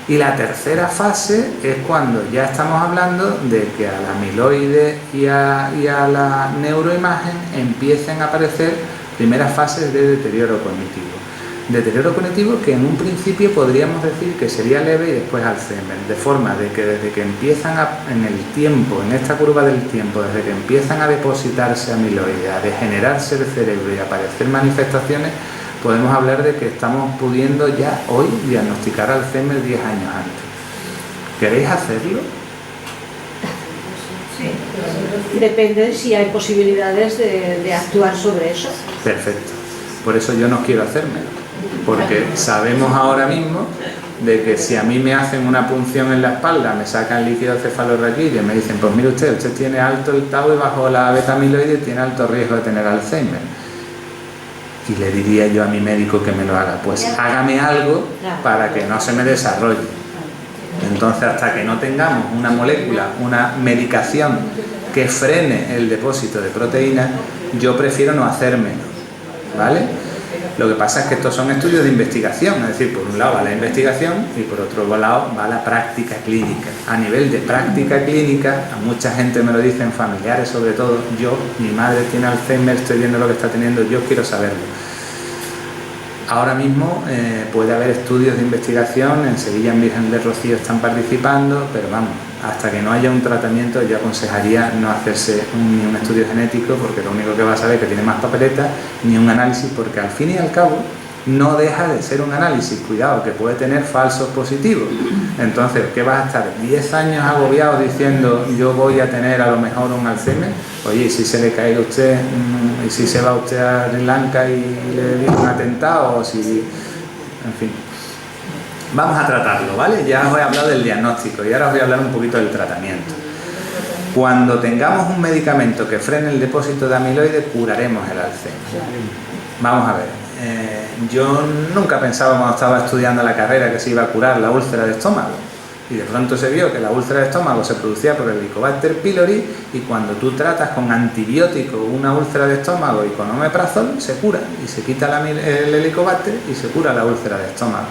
Y la tercera fase es cuando ya estamos hablando de que a la amiloide y a la neuroimagen empiecen a aparecer primeras fases de deterioro cognitivo. Deterioro cognitivo que en un principio podríamos decir que sería leve y después Alzheimer, de forma de que desde que empiezan en el tiempo, en esta curva del tiempo, desde que empiezan a depositarse amiloides, a degenerarse el cerebro y a aparecer manifestaciones, podemos hablar de que estamos pudiendo ya hoy diagnosticar Alzheimer 10 años antes. ¿Queréis hacerlo? Sí. Depende si hay posibilidades de actuar sobre eso. Perfecto. Por eso yo no quiero hacérmelo. Porque sabemos ahora mismo de que si a mí me hacen una punción en la espalda, me sacan líquido cefalorraquídeo y me dicen, pues mire usted tiene alto el tau y bajo la beta-amiloide y tiene alto riesgo de tener Alzheimer. Y le diría yo a mi médico que me lo haga, pues hágame algo para que no se me desarrolle. Entonces, hasta que no tengamos una molécula, una medicación que frene el depósito de proteínas, yo prefiero no hacérmelo, ¿vale? Lo que pasa es que estos son estudios de investigación, es decir, por un lado va la investigación y por otro lado va la práctica clínica. A nivel de práctica clínica, a mucha gente me lo dicen, familiares sobre todo, mi madre tiene Alzheimer, estoy viendo lo que está teniendo, yo quiero saberlo. Ahora mismo puede haber estudios de investigación, en Sevilla, en Virgen del Rocío están participando, pero vamos, hasta que no haya un tratamiento yo aconsejaría no hacerse ni un estudio genético, porque lo único que va a saber es que tiene más papeletas, ni un análisis, porque al fin y al cabo no deja de ser un análisis, cuidado, que puede tener falsos positivos. Entonces, ¿qué vas a estar 10 años agobiado diciendo yo voy a tener a lo mejor un Alzheimer? Oye, ¿y si se le cae a usted, y si se va usted a Sri Lanka y le viene un atentado, o si, en fin? Vamos a tratarlo, ¿vale? Ya os he hablado del diagnóstico y ahora os voy a hablar un poquito del tratamiento. Cuando tengamos un medicamento que frene el depósito de amiloide, curaremos el Alzheimer. Vamos a ver. Yo nunca pensaba cuando estaba estudiando la carrera que se iba a curar la úlcera de estómago, y de pronto se vio que la úlcera de estómago se producía por el Helicobacter pylori, y cuando tú tratas con antibiótico una úlcera de estómago y con omeprazol se cura y se quita el Helicobacter y se cura la úlcera de estómago.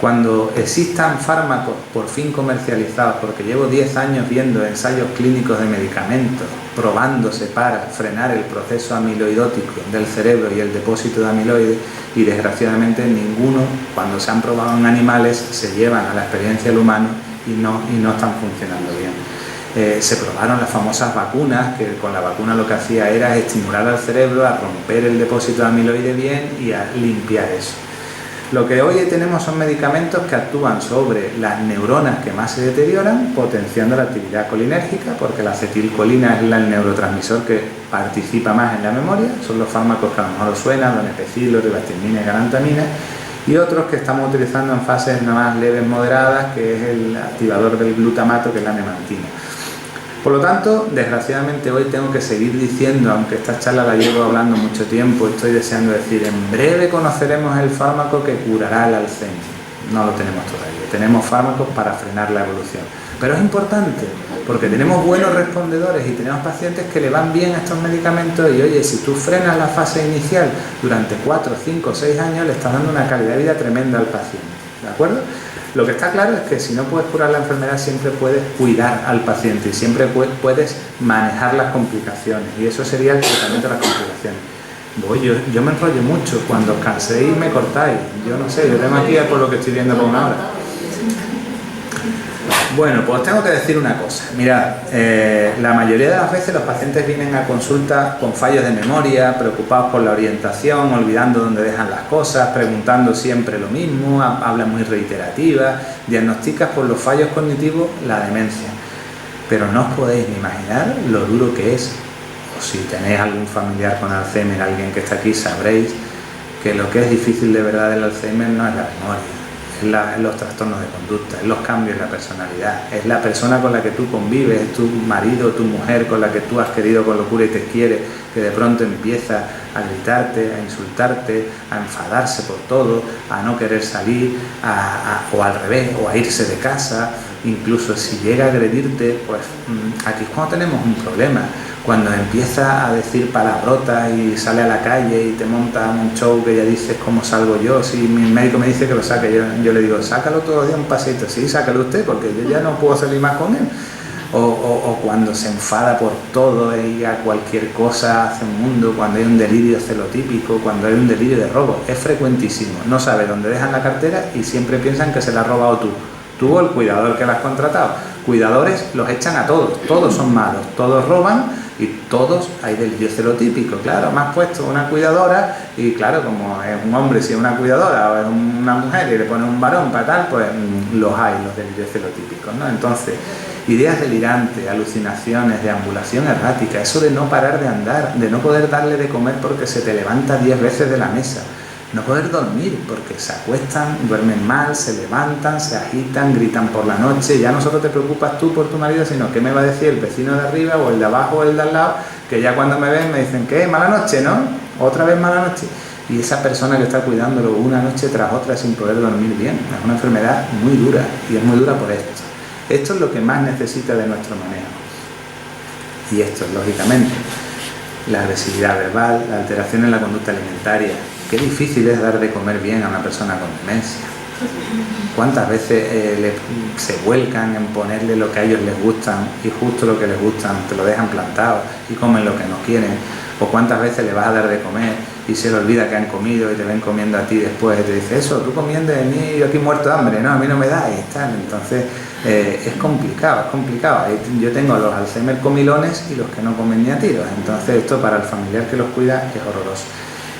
Cuando existan fármacos por fin comercializados, porque llevo 10 años viendo ensayos clínicos de medicamentos probándose para frenar el proceso amiloidótico del cerebro y el depósito de amiloide, y desgraciadamente ninguno, cuando se han probado en animales, se llevan a la experiencia del humano y no están funcionando bien. Se probaron las famosas vacunas, que con la vacuna lo que hacía era estimular al cerebro a romper el depósito de amiloide bien y a limpiar eso. Lo que hoy tenemos son medicamentos que actúan sobre las neuronas que más se deterioran, potenciando la actividad colinérgica, porque la acetilcolina es el neurotransmisor que participa más en la memoria. Son los fármacos que a lo mejor os suenan, donepezil, ribaxamina y galantamina, y otros que estamos utilizando en fases más leves, moderadas, que es el activador del glutamato, que es la memantina. Por lo tanto, desgraciadamente hoy tengo que seguir diciendo, aunque esta charla la llevo hablando mucho tiempo, estoy deseando decir, en breve conoceremos el fármaco que curará el Alzheimer. No lo tenemos todavía, tenemos fármacos para frenar la evolución. Pero es importante, porque tenemos buenos respondedores y tenemos pacientes que le van bien a estos medicamentos y oye, si tú frenas la fase inicial durante 4, 5, 6 años, le estás dando una calidad de vida tremenda al paciente, ¿de acuerdo? Lo que está claro es que si no puedes curar la enfermedad, siempre puedes cuidar al paciente y siempre puedes manejar las complicaciones, y eso sería el tratamiento de las complicaciones. Yo me enrollo mucho, cuando os canséis me cortáis, yo no sé, yo tengo aquí por lo que estoy viendo por una hora. Bueno, pues tengo que decir una cosa. Mirad, la mayoría de las veces los pacientes vienen a consulta con fallos de memoria, preocupados por la orientación, olvidando dónde dejan las cosas, preguntando siempre lo mismo, hablan muy reiterativas, diagnosticas por los fallos cognitivos la demencia. Pero no os podéis ni imaginar lo duro que es, o si tenéis algún familiar con Alzheimer, alguien que está aquí, sabréis que lo que es difícil de verdad del Alzheimer no es la memoria. Es los trastornos de conducta, es los cambios en la personalidad, es la persona con la que tú convives, es tu marido, tu mujer con la que tú has querido con locura y te quiere, que de pronto empieza a gritarte, a insultarte, a enfadarse por todo, a no querer salir, o al revés, o a irse de casa. Incluso si llega a agredirte, pues aquí es cuando tenemos un problema. Cuando empieza a decir palabrotas y sale a la calle y te monta un show que ya dices cómo salgo yo, si mi médico me dice que lo saque, yo le digo, sácalo todos los días un paseito, sí, sácalo usted, porque yo ya no puedo salir más con él. O cuando se enfada por todo y a cualquier cosa hace un mundo, cuando hay un delirio celotípico, cuando hay un delirio de robo, es frecuentísimo. No sabe dónde dejan la cartera y siempre piensan que se la has robado tú o el cuidador que la has contratado. Cuidadores los echan a todos son malos, todos roban y todos hay delirio celotípico. Claro, me has puesto una cuidadora y claro, como es un hombre si es una cuidadora o es una mujer y le pone un varón para tal, pues los delirios celotípicos, ¿no? Entonces, ideas delirantes, alucinaciones, deambulación errática, eso de no parar de andar, de no poder darle de comer porque se te levanta 10 veces de la mesa, no poder dormir porque se acuestan, duermen mal, se levantan, se agitan, gritan por la noche. Ya no solo te preocupas tú por tu marido, sino qué me va a decir el vecino de arriba o el de abajo o el de al lado, que ya cuando me ven me dicen, ¿qué? ¿Mala noche, no? ¿Otra vez mala noche? Y esa persona que está cuidándolo una noche tras otra sin poder dormir bien, es una enfermedad muy dura, y es muy dura por esto. Esto es lo que más necesita de nuestro manejo. Y esto es, lógicamente, la agresividad verbal, la alteración en la conducta alimentaria. Qué difícil es dar de comer bien a una persona con demencia. ¿Cuántas veces se vuelcan en ponerle lo que a ellos les gustan y justo lo que les gustan te lo dejan plantado y comen lo que no quieren? O cuántas veces le vas a dar de comer y se le olvida que han comido y te ven comiendo a ti después y te dice, eso, tú comiendo de mí y yo aquí muerto de hambre, no, a mí no me da y tal. Entonces es complicado. Yo tengo a los Alzheimer comilones y los que no comen ni a tiros. Entonces esto para el familiar que los cuida es horroroso.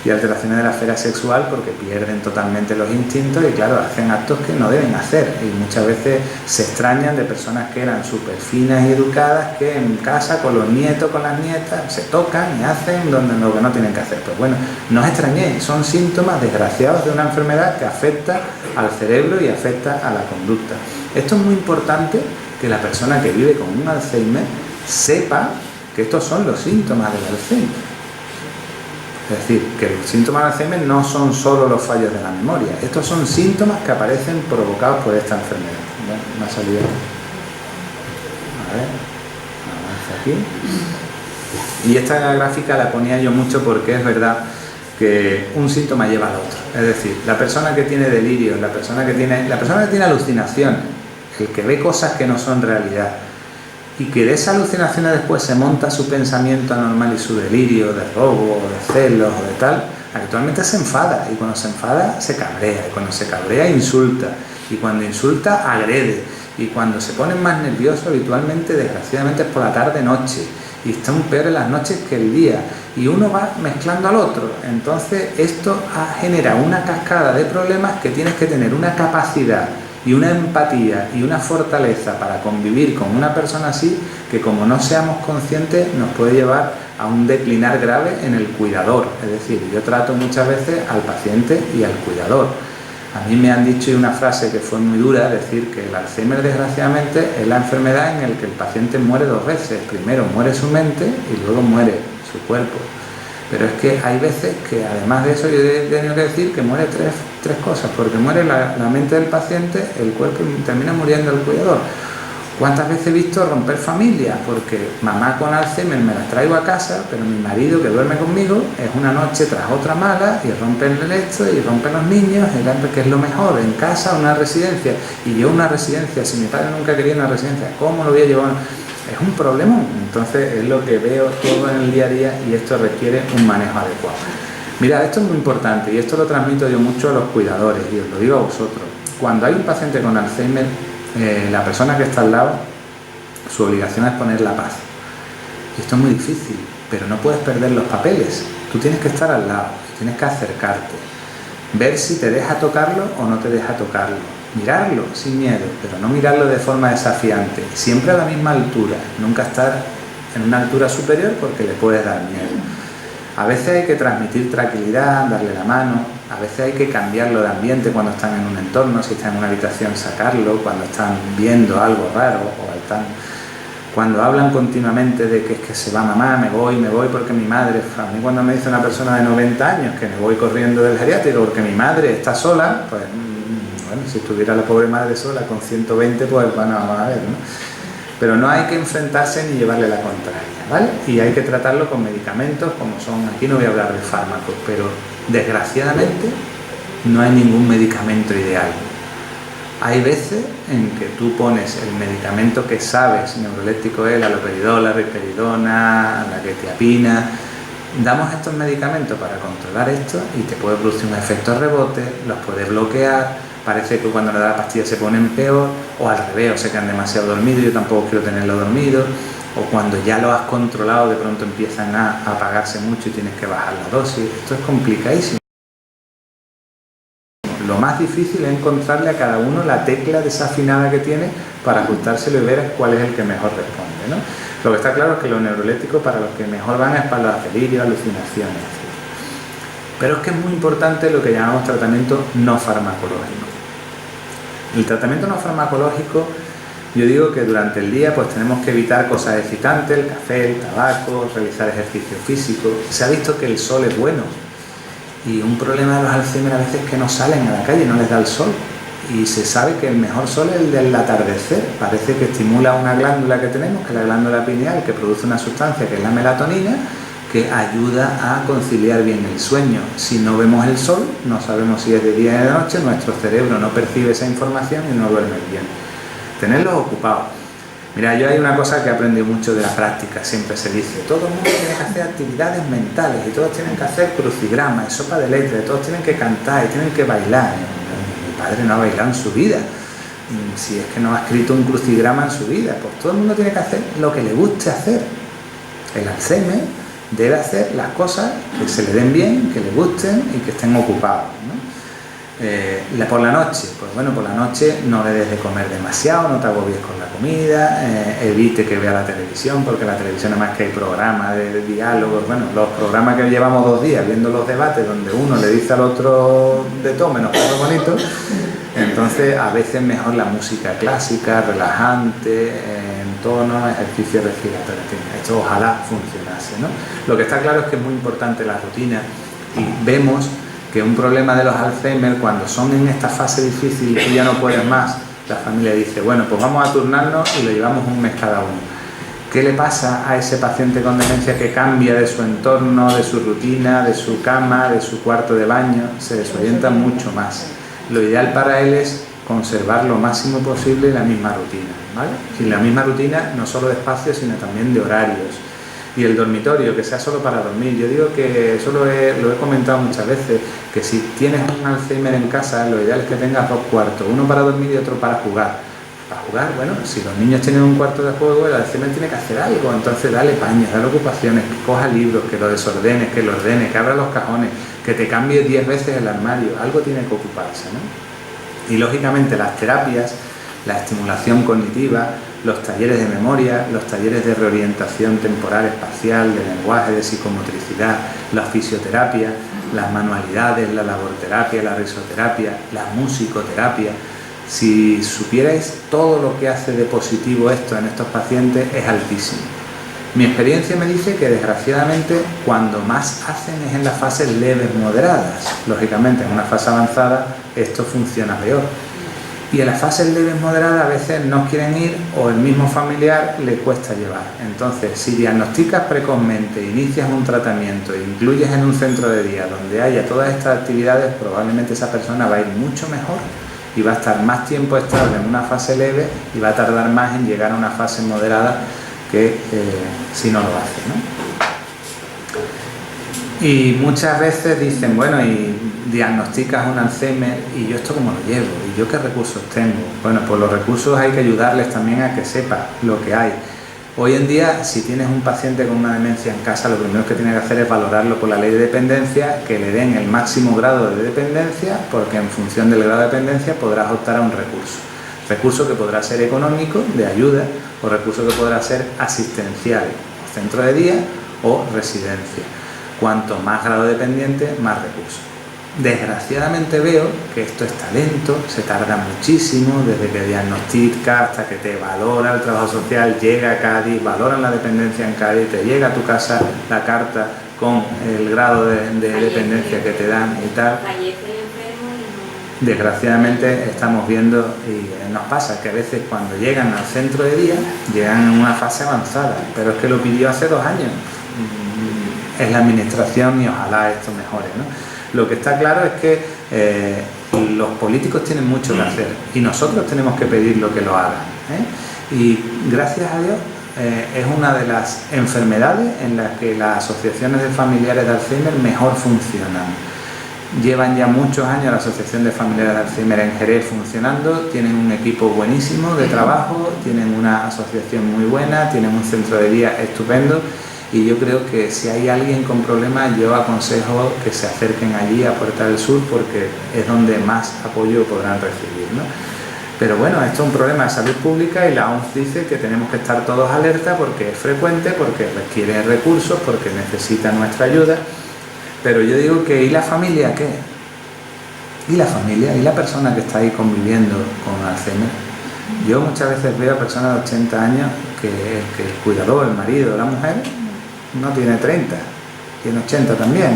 Y alteraciones de la esfera sexual porque pierden totalmente los instintos y claro, hacen actos que no deben hacer y muchas veces se extrañan de personas que eran súper finas y educadas que en casa con los nietos, con las nietas se tocan y hacen lo que no tienen que hacer. Pues bueno, no os extrañéis, son síntomas desgraciados de una enfermedad que afecta al cerebro y afecta a la conducta. Esto es muy importante que la persona que vive con un Alzheimer sepa que estos son los síntomas del Alzheimer. Es decir, que los síntomas de Alzheimer no son solo los fallos de la memoria, estos son síntomas que aparecen provocados por esta enfermedad. ¿Vale? Me ha salido. A ver, avanza aquí. Y esta gráfica la ponía yo mucho porque es verdad que un síntoma lleva al otro. Es decir, la persona que tiene delirios, la persona que tiene alucinaciones, el que ve cosas que no son realidad, y que de esas alucinaciones después se monta su pensamiento anormal y su delirio de robo, o de celos o de tal, actualmente se enfada, y cuando se enfada se cabrea, y cuando se cabrea insulta, y cuando insulta agrede, y cuando se ponen más nerviosos habitualmente, desgraciadamente es por la tarde-noche, y están peores las noches que el día, y uno va mezclando al otro. Entonces esto genera una cascada de problemas que tienes que tener una capacidad y una empatía y una fortaleza para convivir con una persona así, que como no seamos conscientes nos puede llevar a un declinar grave en el cuidador. Es decir, yo trato muchas veces al paciente y al cuidador. A mí me han dicho, y una frase que fue muy dura, decir que el Alzheimer desgraciadamente es la enfermedad en la que el paciente muere dos veces. Primero muere su mente y luego muere su cuerpo. Pero es que hay veces que además de eso yo he tenido que decir que muere tres cosas, porque muere la mente del paciente, el cuerpo y termina muriendo el cuidador. ¿Cuántas veces he visto romper familias? Porque mamá con Alzheimer me las traigo a casa, pero mi marido que duerme conmigo es una noche tras otra mala y rompen el esto y rompen los niños, que es lo mejor, en casa una residencia. Y yo una residencia, si mi padre nunca quería una residencia, ¿cómo lo voy a llevar? Es un problema. Entonces es lo que veo todo en el día a día y esto requiere un manejo adecuado. Mirad, esto es muy importante y esto lo transmito yo mucho a los cuidadores y os lo digo a vosotros. Cuando hay un paciente con Alzheimer, la persona que está al lado, su obligación es poner la paz. Y esto es muy difícil, pero no puedes perder los papeles. Tú tienes que estar al lado, tienes que acercarte, ver si te deja tocarlo o no te deja tocarlo, mirarlo sin miedo, pero no mirarlo de forma desafiante, siempre a la misma altura, nunca estar en una altura superior porque le puedes dar miedo. A veces hay que transmitir tranquilidad, darle la mano, a veces hay que cambiarlo de ambiente cuando están en un entorno, si están en una habitación sacarlo, cuando están viendo algo raro cuando hablan continuamente de que es que se va mamá, me voy porque mi madre, a mí cuando me dice una persona de 90 años que me voy corriendo del geriátrico porque mi madre está sola, pues bueno, si estuviera la pobre madre sola con 120, pues bueno, vamos a ver, ¿no? Pero no hay que enfrentarse ni llevarle la contraria, ¿vale? Y hay que tratarlo con medicamentos como son, aquí no voy a hablar de fármacos, pero desgraciadamente no hay ningún medicamento ideal. Hay veces en que tú pones el medicamento que sabes, neuroléptico es la haloperidol, la risperidona, la quetiapina. Damos estos medicamentos para controlar esto y te puede producir un efecto rebote, los puedes bloquear. Parece que cuando le da la pastilla se ponen peor, o al revés, o se quedan demasiado dormidos, yo tampoco quiero tenerlo dormido, o cuando ya lo has controlado de pronto empiezan a apagarse mucho y tienes que bajar la dosis. Esto es complicadísimo. Lo más difícil es encontrarle a cada uno la tecla desafinada que tiene para ajustárselo y ver cuál es el que mejor responde, ¿no? Lo que está claro es que los neurolépticos para los que mejor van es para los delirios, alucinaciones, etc. Pero es que es muy importante lo que llamamos tratamiento no farmacológico. El tratamiento no farmacológico, yo digo que durante el día pues tenemos que evitar cosas excitantes, el café, el tabaco, realizar ejercicio físico. Se ha visto que el sol es bueno y un problema de los Alzheimer a veces es que no salen a la calle, no les da el sol. Y se sabe que el mejor sol es el del atardecer. Parece que estimula una glándula que tenemos, que es la glándula pineal, que produce una sustancia que es la melatonina, que ayuda a conciliar bien el sueño. Si no vemos el sol, no sabemos si es de día o de noche, nuestro cerebro no percibe esa información y no duerme bien. Tenerlos ocupados. Mira, yo hay una cosa que he aprendido mucho de la práctica, siempre se dice, todo el mundo tiene que hacer actividades mentales y todos tienen que hacer crucigramas, sopa de letras, todos tienen que cantar y tienen que bailar. Mi padre no ha bailado en su vida, si es que no ha escrito un crucigrama en su vida, pues todo el mundo tiene que hacer lo que le guste hacer. El Alzheimer debe hacer las cosas que se le den bien, que le gusten y que estén ocupados, ¿no? Por la noche, pues bueno, por la noche no le des de comer demasiado, no te agobies con la comida, evite que vea la televisión, porque la televisión además que hay programas de diálogos, bueno, los programas que llevamos 2 días viendo los debates donde uno le dice al otro de todo menos todo bonito, entonces a veces mejor la música clásica, relajante, en tono, ejercicio respiratorio, en fin, esto ojalá funcionase, ¿no? Lo que está claro es que es muy importante la rutina y vemos que un problema de los Alzheimer, cuando son en esta fase difícil y tú ya no puedes más, la familia dice, bueno, pues vamos a turnarnos y lo llevamos 1 mes cada uno. ¿Qué le pasa a ese paciente con demencia que cambia de su entorno, de su rutina, de su cama, de su cuarto de baño? Se desorienta mucho más. Lo ideal para él es conservar lo máximo posible la misma rutina, ¿vale? Y la misma rutina no solo de espacios, sino también de horarios. Y el dormitorio, que sea solo para dormir. Yo digo que eso lo he comentado muchas veces, que si tienes un Alzheimer en casa, lo ideal es que tengas 2 cuartos, uno para dormir y otro para jugar. Para jugar, bueno, si los niños tienen un cuarto de juego, el Alzheimer tiene que hacer algo, entonces dale paños, dale ocupaciones, que coja libros, que lo desordene, que lo ordene, que abra los cajones, que te cambie 10 veces el armario, algo tiene que ocuparse, ¿no? Y lógicamente las terapias, la estimulación cognitiva, los talleres de memoria, los talleres de reorientación temporal espacial, de lenguaje, de psicomotricidad, la fisioterapia, las manualidades, la laborterapia, la risoterapia, la musicoterapia. Si supierais todo lo que hace de positivo esto en estos pacientes, es altísimo. Mi experiencia me dice que desgraciadamente cuando más hacen es en las fases leves moderadas. Lógicamente en una fase avanzada esto funciona peor. Y en las fases leves moderadas a veces no quieren ir o el mismo familiar le cuesta llevar. Entonces, si diagnosticas precozmente, inicias un tratamiento, incluyes en un centro de día donde haya todas estas actividades, probablemente esa persona va a ir mucho mejor y va a estar más tiempo estable en una fase leve y va a tardar más en llegar a una fase moderada que si no lo hace, ¿no? Y muchas veces dicen, bueno, y diagnosticas un Alzheimer, ¿y yo esto cómo lo llevo? ¿Y yo qué recursos tengo? Bueno, pues los recursos hay que ayudarles también a que sepa lo que hay. Hoy en día, si tienes un paciente con una demencia en casa, lo primero que tienes que hacer es valorarlo por la ley de dependencia, que le den el máximo grado de dependencia, porque en función del grado de dependencia podrás optar a un recurso. Recurso que podrá ser económico, de ayuda, o recurso que podrá ser asistencial, centro de día o residencia. Cuanto más grado dependiente, más recursos. Desgraciadamente veo que esto es talento, se tarda muchísimo, desde que diagnostica hasta que te valora el trabajo social, llega a Cádiz, valoran la dependencia en Cádiz, te llega a tu casa la carta con el grado de dependencia que te dan y tal. Desgraciadamente estamos viendo, y nos pasa que a veces cuando llegan al centro de día, llegan en una fase avanzada, pero es que lo pidió hace 2 años. Es la administración y ojalá esto mejore, ¿no? Lo que está claro es que los políticos tienen mucho que hacer y nosotros tenemos que pedir lo que lo hagan, ¿eh? Y gracias a Dios es una de las enfermedades en las que las asociaciones de familiares de Alzheimer mejor funcionan. Llevan ya muchos años la Asociación de Familiares de Alzheimer en Jerez funcionando, tienen un equipo buenísimo de trabajo, tienen una asociación muy buena, tienen un centro de día estupendo. Y yo creo que si hay alguien con problemas, yo aconsejo que se acerquen allí a Puerta del Sur porque es donde más apoyo podrán recibir, ¿no? Pero bueno, esto es un problema de salud pública y la OMS dice que tenemos que estar todos alerta porque es frecuente, porque requiere recursos, porque necesita nuestra ayuda. Pero yo digo que ¿y la familia qué? ¿Y la familia? ¿Y la persona que está ahí conviviendo con Alzheimer? Yo muchas veces veo a personas de 80 años que el cuidador, el marido, la mujer, no tiene 30, tiene 80 también.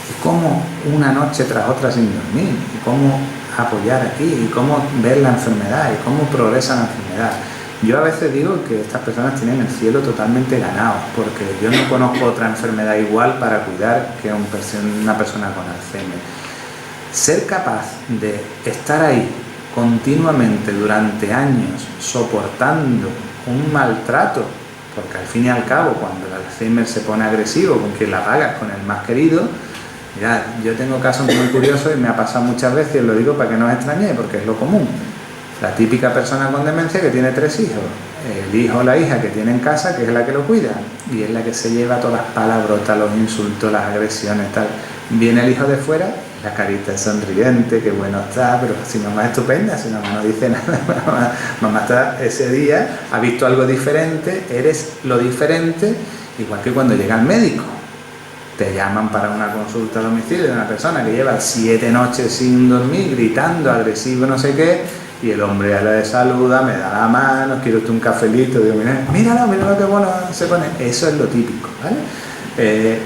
Y cómo una noche tras otra sin dormir, y cómo apoyar aquí, y cómo ver la enfermedad, y cómo progresa la enfermedad. Yo a veces digo que estas personas tienen el cielo totalmente ganado, porque yo no conozco otra enfermedad igual para cuidar que una persona con Alzheimer. Ser capaz de estar ahí continuamente durante años soportando un maltrato, porque al fin y al cabo cuando el Alzheimer se pone agresivo con quien la pagas, con el más querido, ya, yo tengo casos muy curiosos y me ha pasado muchas veces, lo digo para que no os extrañéis porque es lo común. La típica persona con demencia que tiene 3 hijos, el hijo o la hija que tiene en casa, que es la que lo cuida, y es la que se lleva todas las palabrotas, los insultos, las agresiones, tal. Viene el hijo de fuera, la carita es sonriente, qué bueno está, pero si mamá es estupenda, si mamá no dice nada, mamá está ese día, ha visto algo diferente, eres lo diferente, igual que cuando llega al médico. Te llaman para una consulta a domicilio de una persona que lleva 7 noches sin dormir, gritando, agresivo, no sé qué, y el hombre ya le saluda, me da la mano, quiero usted un cafelito, digo, mira qué bueno se pone. Eso es lo típico, ¿vale?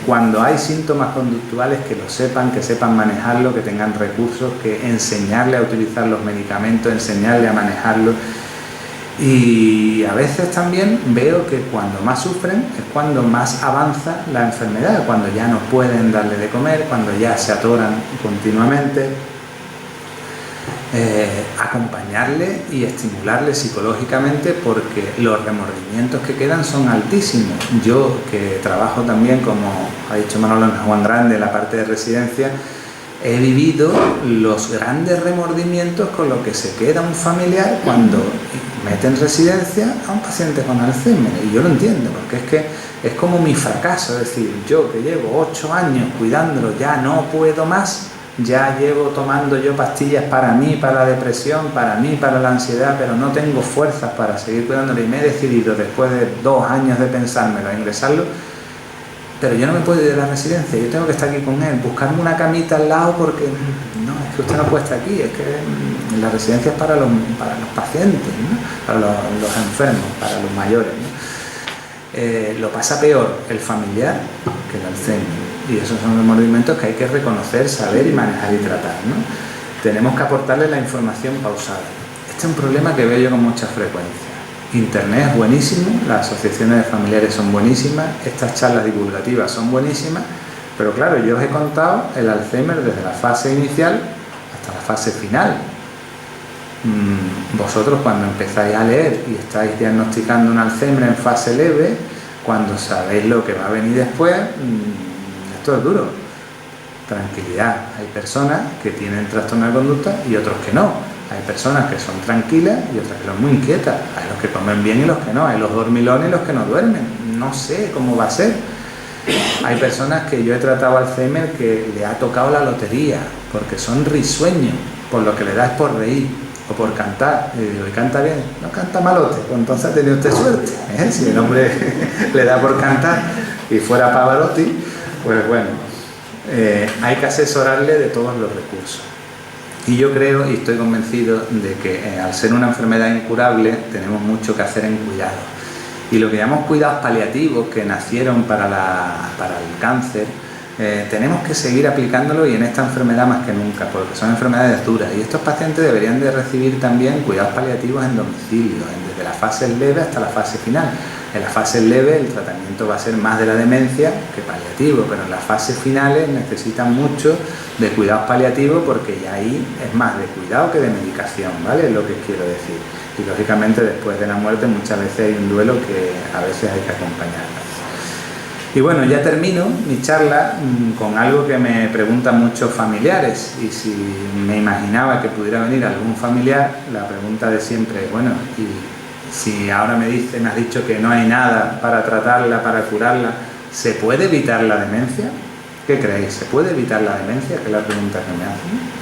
Cuando hay síntomas conductuales que lo sepan, que sepan manejarlo, que tengan recursos, que enseñarle a utilizar los medicamentos, enseñarle a manejarlo. Y a veces también veo que cuando más sufren es cuando más avanza la enfermedad, cuando ya no pueden darle de comer, cuando ya se atoran continuamente. Acompañarle y estimularle psicológicamente porque los remordimientos que quedan son altísimos. Yo que trabajo también, como ha dicho Manolo en Juan Grande, en la parte de residencia, he vivido los grandes remordimientos con lo que se queda un familiar cuando mete en residencia a un paciente con Alzheimer. Y yo lo entiendo, porque es que es como mi fracaso, es decir, yo que llevo 8 años cuidándolo, ya no puedo más. Ya llevo tomando yo pastillas para mí, para la depresión, para mí, para la ansiedad, pero no tengo fuerzas para seguir cuidándolo y me he decidido, después de 2 años de pensármelo, a ingresarlo. pero yo no me puedo ir de la residencia, yo tengo que estar aquí con él, buscarme una camita al lado porque no, es que usted no puede estar aquí, es que la residencia es para los pacientes, ¿no? Para los enfermos, para los mayores, ¿no? Lo pasa peor el familiar que el Alzheimer, y esos son los movimientos que hay que reconocer, saber y manejar y tratar, ¿no? Tenemos que aportarle la información pausada. Este es un problema que veo yo con mucha frecuencia. Internet es buenísimo, las asociaciones de familiares son buenísimas, estas charlas divulgativas son buenísimas, pero claro, yo os he contado el Alzheimer desde la fase inicial hasta la fase final. Vosotros cuando empezáis a leer y estáis diagnosticando un Alzheimer en fase leve, cuando sabéis lo que va a venir después, esto es duro. Tranquilidad, hay personas que tienen trastorno de conducta y otros que no. Hay personas que son tranquilas y otras que son muy inquietas. Hay los que comen bien y los que no. Hay los dormilones y los que no duermen. No sé cómo va a ser. Hay personas que yo he tratado Alzheimer que le ha tocado la lotería porque son risueños, por lo que le da es por reír o por cantar. Y digo, ¿y canta bien? No, canta malote. Pues entonces ha tenido usted suerte, ¿eh? Si el hombre le da por cantar y fuera Pavarotti, pues bueno, hay que asesorarle de todos los recursos. Y yo creo y estoy convencido de que al ser una enfermedad incurable tenemos mucho que hacer en cuidados. Y lo que llamamos cuidados paliativos que nacieron para el cáncer, tenemos que seguir aplicándolo y en esta enfermedad más que nunca, porque son enfermedades duras. Y estos pacientes deberían de recibir también cuidados paliativos en domicilio, desde la fase leve hasta la fase final. En las fases leves el tratamiento va a ser más de la demencia que paliativo, pero en las fases finales necesitan mucho de cuidados paliativos porque ya ahí es más de cuidado que de medicación, ¿vale? Es lo que quiero decir. Y lógicamente después de la muerte muchas veces hay un duelo que a veces hay que acompañarla. Y bueno, ya termino mi charla con algo que me preguntan muchos familiares, y si me imaginaba que pudiera venir algún familiar, la pregunta de siempre es, bueno, y si ahora me has dicho que no hay nada para tratarla, para curarla, ¿se puede evitar la demencia? ¿Qué creéis? ¿Se puede evitar la demencia? Que es la pregunta que me hacen.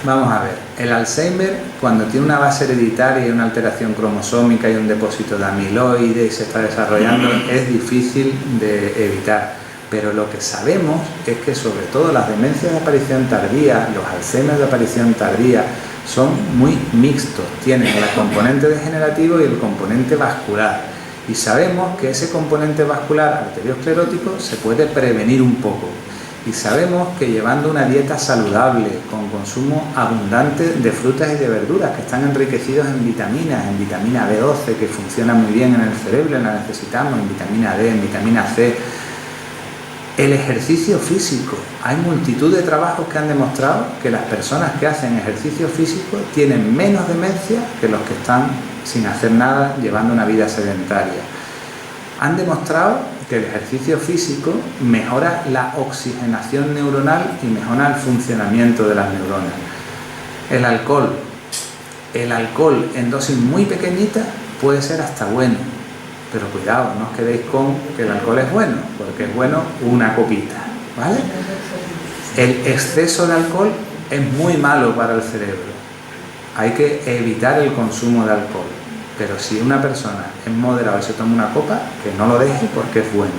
Vamos a ver, el Alzheimer, cuando tiene una base hereditaria y una alteración cromosómica y un depósito de amiloide y se está desarrollando, es difícil de evitar. Pero lo que sabemos es que sobre todo las demencias de aparición tardía, los Alzheimer de aparición tardía, son muy mixtos, tienen el componente degenerativo y el componente vascular. Y sabemos que ese componente vascular arteriosclerótico se puede prevenir un poco. Y sabemos que llevando una dieta saludable, con consumo abundante de frutas y de verduras que están enriquecidos en vitaminas, en vitamina B12, que funciona muy bien en el cerebro, la necesitamos, en vitamina D, en vitamina C. El ejercicio físico. Hay multitud de trabajos que han demostrado que las personas que hacen ejercicio físico tienen menos demencia que los que están sin hacer nada, llevando una vida sedentaria. Han demostrado que el ejercicio físico mejora la oxigenación neuronal y mejora el funcionamiento de las neuronas. El alcohol en dosis muy pequeñitas puede ser hasta bueno, pero cuidado, no os quedéis con que el alcohol es bueno, porque es bueno una copita, ¿vale? El exceso de alcohol es muy malo para el cerebro. Hay que evitar el consumo de alcohol. Pero si una persona es moderada y se toma una copa, que no lo deje porque es bueno.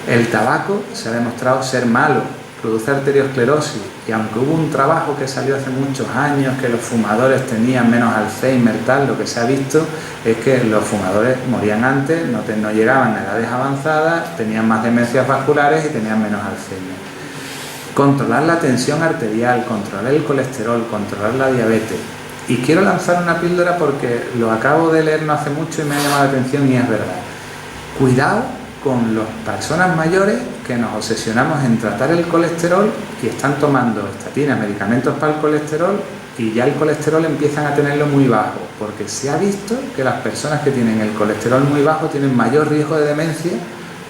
El tabaco se ha demostrado ser malo, produce arteriosclerosis, y aunque hubo un trabajo que salió hace muchos años que los fumadores tenían menos Alzheimer, tal, lo que se ha visto es que los fumadores morían antes, no llegaban a edades avanzadas, tenían más demencias vasculares y tenían menos Alzheimer. Controlar la tensión arterial, controlar el colesterol, controlar la diabetes. Y quiero lanzar una píldora porque lo acabo de leer no hace mucho y me ha llamado la atención y es verdad. Cuidado con las personas mayores que nos obsesionamos en tratar el colesterol y están tomando estatinas, medicamentos para el colesterol, y ya el colesterol empiezan a tenerlo muy bajo, porque se ha visto que las personas que tienen el colesterol muy bajo tienen mayor riesgo de demencia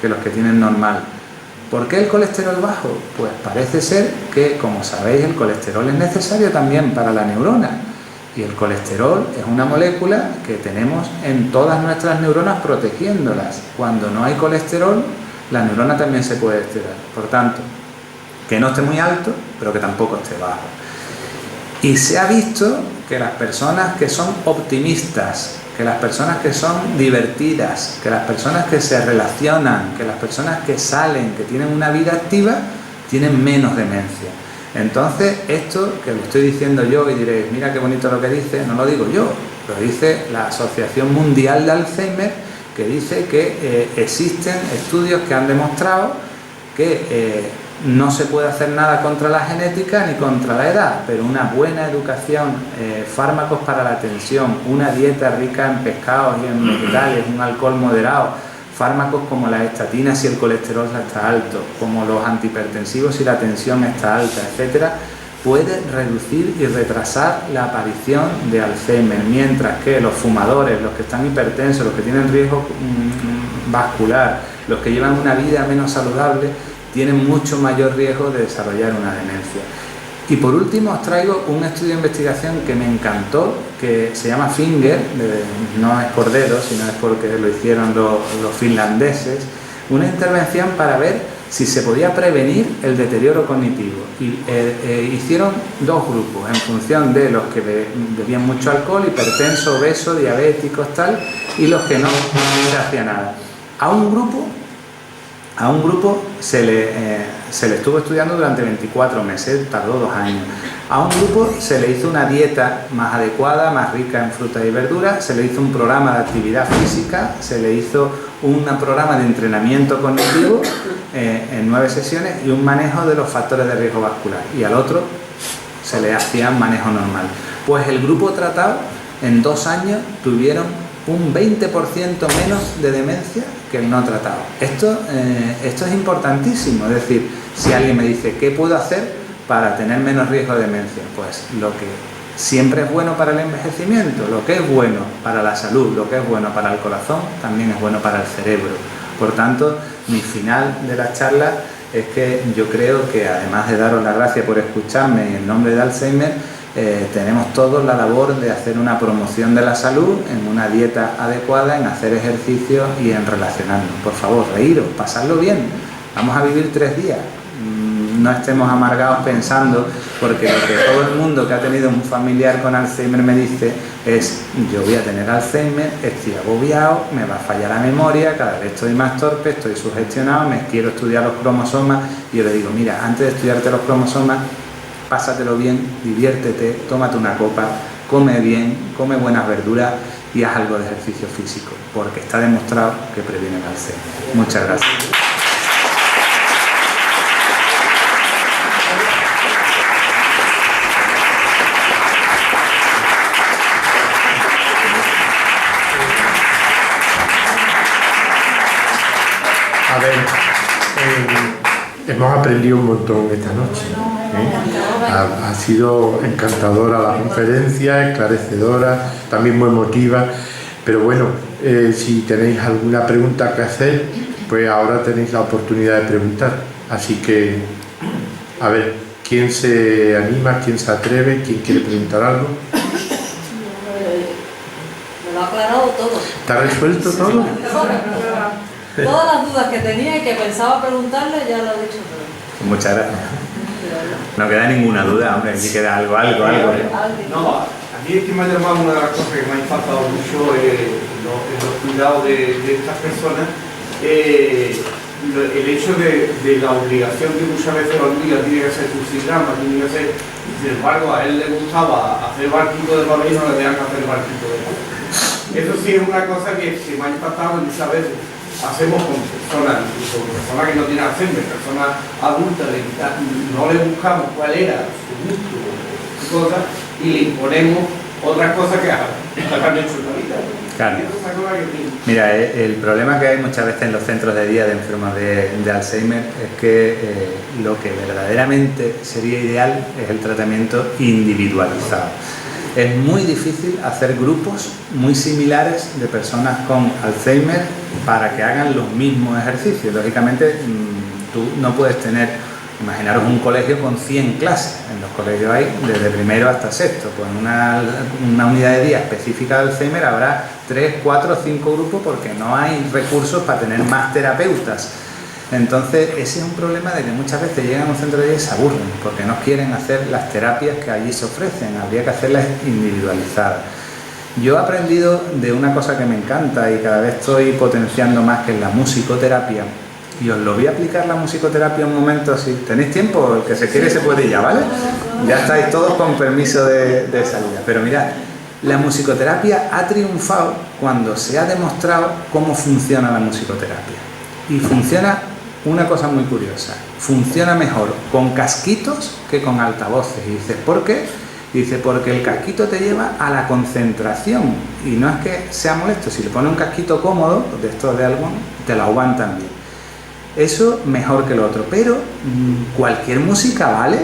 que los que tienen normal. ¿Por qué el colesterol bajo? Pues parece ser que, como sabéis, el colesterol es necesario también para la neurona. Y el colesterol es una molécula que tenemos en todas nuestras neuronas protegiéndolas. Cuando no hay colesterol, la neurona también se puede esterar. Por tanto, que no esté muy alto, pero que tampoco esté bajo. Y se ha visto que las personas que son optimistas que las personas que son divertidas, que las personas que se relacionan, que las personas que salen, que tienen una vida activa, tienen menos demencia. Entonces, esto que lo estoy diciendo yo y diréis, mira qué bonito lo que dice, no lo digo yo, lo dice la Asociación Mundial de Alzheimer, que dice que existen estudios que han demostrado que no se puede hacer nada contra la genética ni contra la edad, pero una buena educación, fármacos para la tensión, una dieta rica en pescados y en vegetales, un alcohol moderado, fármacos como las estatinas si el colesterol está alto, como los antihipertensivos si la tensión está alta, etcétera, puede reducir y retrasar la aparición de Alzheimer, mientras que los fumadores, los que están hipertensos, los que tienen riesgo vascular, los que llevan una vida menos saludable, tienen mucho mayor riesgo de desarrollar una demencia. Y por último os traigo un estudio de investigación que me encantó, que se llama Finger, no es por dedos, sino es porque lo hicieron los finlandeses, una intervención para ver si se podía prevenir el deterioro cognitivo. Y hicieron dos grupos, en función de los que bebían mucho alcohol, hipertensos, obesos, diabéticos, tal, y los que no se hacía nada. A un grupo se le estuvo estudiando durante 24 meses, tardó 2 años. A un grupo se le hizo una dieta más adecuada, más rica en frutas y verduras, se le hizo un programa de actividad física, se le hizo un programa de entrenamiento cognitivo en 9 sesiones y un manejo de los factores de riesgo vascular. Y al otro se le hacía manejo normal. Pues el grupo tratado en 2 años tuvieron un 20% menos de demencia que el no tratado. Esto es importantísimo, es decir, si alguien me dice ¿qué puedo hacer para tener menos riesgo de demencia? Pues lo que siempre es bueno para el envejecimiento, lo que es bueno para la salud, lo que es bueno para el corazón, también es bueno para el cerebro. Por tanto, mi final de la charla es que yo creo que, además de daros las gracias por escucharme en nombre de Alzheimer, tenemos todos la labor de hacer una promoción de la salud, en una dieta adecuada, en hacer ejercicio y en relacionarnos. Por favor, reíros, pasadlo bien. Vamos a vivir 3 días. No estemos amargados pensando, porque lo que todo el mundo que ha tenido un familiar con Alzheimer me dice es: yo voy a tener Alzheimer, estoy agobiado, me va a fallar la memoria, cada vez estoy más torpe, estoy sugestionado, me quiero estudiar los cromosomas. Y yo le digo: mira, antes de estudiarte los cromosomas, pásatelo bien, diviértete, tómate una copa, come bien, come buenas verduras y haz algo de ejercicio físico, porque está demostrado que previene el Alzheimer. Muchas gracias. A ver, hemos aprendido un montón esta noche. Ha sido encantadora la conferencia, esclarecedora, también muy emotiva, pero bueno, si tenéis alguna pregunta que hacer, pues ahora tenéis la oportunidad de preguntar. Así que, a ver, ¿quién se anima? ¿Quién se atreve? ¿Quién quiere preguntar algo? Me lo ha aclarado todo. ¿Está resuelto todo? Todas las dudas que tenía y que pensaba preguntarle ya lo he dicho todo. Muchas gracias. No queda ninguna duda, hombre, aquí queda algo. No, a mí es que me ha llamado una de las cosas que me ha impactado mucho los cuidados de estas personas, el hecho de la obligación que muchas veces los días tiene que hacer crucigrama, tiene que hacer, sin embargo a él le gustaba hacer barquito de papel y no le dejan hacer barquito de papel. Eso sí es una cosa que me ha impactado muchas veces. Hacemos con personas, incluso personas que no tienen Alzheimer, personas adultas, no le buscamos cuál era su gusto su cosa y le imponemos otras cosas que han hecho en la vida. Claro. Mira, el problema que hay muchas veces en los centros de día de enfermos de Alzheimer es que lo que verdaderamente sería ideal es el tratamiento individualizado. Es muy difícil hacer grupos muy similares de personas con Alzheimer para que hagan los mismos ejercicios. Lógicamente, tú no puedes tener, imaginaros un colegio con 100 clases. En los colegios hay desde primero hasta sexto. Pues en una unidad de día específica de Alzheimer habrá 3, 4, 5 grupos porque no hay recursos para tener más terapeutas. Entonces, ese es un problema de que muchas veces llegan a un centro de día y se aburren porque no quieren hacer las terapias que allí se ofrecen, habría que hacerlas individualizadas. Yo he aprendido de una cosa que me encanta y cada vez estoy potenciando más, que es la musicoterapia. Y os lo voy a aplicar la musicoterapia un momento así. ¿Tenéis tiempo? El que se quiere se puede ir ya, ¿vale? Ya estáis todos con permiso de salida. Pero mirad, la musicoterapia ha triunfado cuando se ha demostrado cómo funciona la musicoterapia. Y funciona una cosa muy curiosa. Funciona mejor con casquitos que con altavoces. Y dices, ¿por qué? Dice, porque el casquito te lleva a la concentración. Y no es que sea molesto. Si le pones un casquito cómodo, de estos de algún, te lo aguantan bien. Eso mejor que lo otro. Pero cualquier música vale.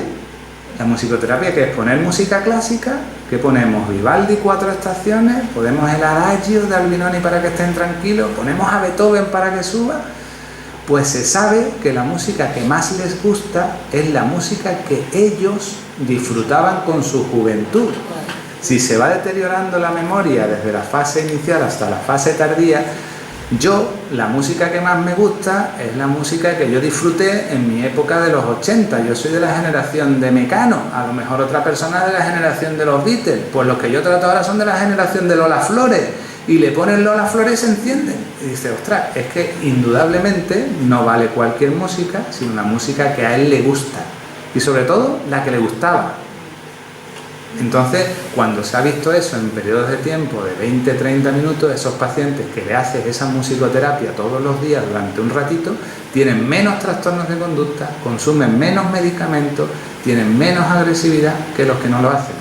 La musicoterapia, que es poner música clásica, que ponemos Vivaldi 4 estaciones, ponemos el Adagio de Albinoni para que estén tranquilos, ponemos a Beethoven para que suba. Pues se sabe que la música que más les gusta es la música que ellos disfrutaban con su juventud. Si se va deteriorando la memoria desde la fase inicial hasta la fase tardía, la música que más me gusta es la música que yo disfruté en mi época de los 80. Yo soy de la generación de Mecano, a lo mejor otra persona de la generación de los Beatles. Pues los que yo trato ahora son de la generación de Lola Flores. Y le ponen Lola Flores y se encienden. Y dice, ostras, es que indudablemente no vale cualquier música, sino la música que a él le gusta. Y sobre todo, la que le gustaba. Entonces, cuando se ha visto eso en periodos de tiempo de 20-30 minutos, esos pacientes que le haces esa musicoterapia todos los días durante un ratito, tienen menos trastornos de conducta, consumen menos medicamentos, tienen menos agresividad que los que no lo hacen.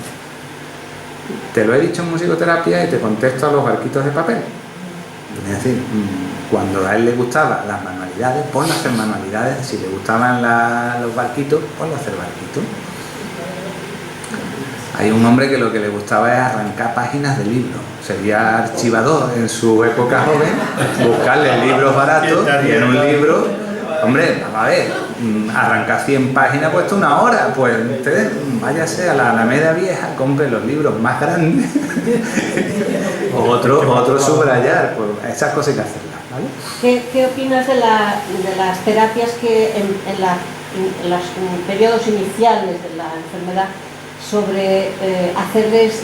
Te lo he dicho en musicoterapia y te contesto a los barquitos de papel. Es decir, cuando a él le gustaban las manualidades, ponlo a hacer manualidades. Si le gustaban los barquitos, ponlo a hacer barquitos. Hay un hombre que lo que le gustaba es arrancar páginas de libros. Sería archivador en su época joven, buscarle libros baratos y en un libro, hombre, a ver, arrancar 100 páginas cuesta una hora. Pues ustedes váyase a la Alameda Vieja, compre los libros más grandes o otro subrayar. Pues esas cosas hay que hacerlas, ¿vale? ¿Qué opinas de las terapias que en los periodos iniciales de la enfermedad, sobre hacerles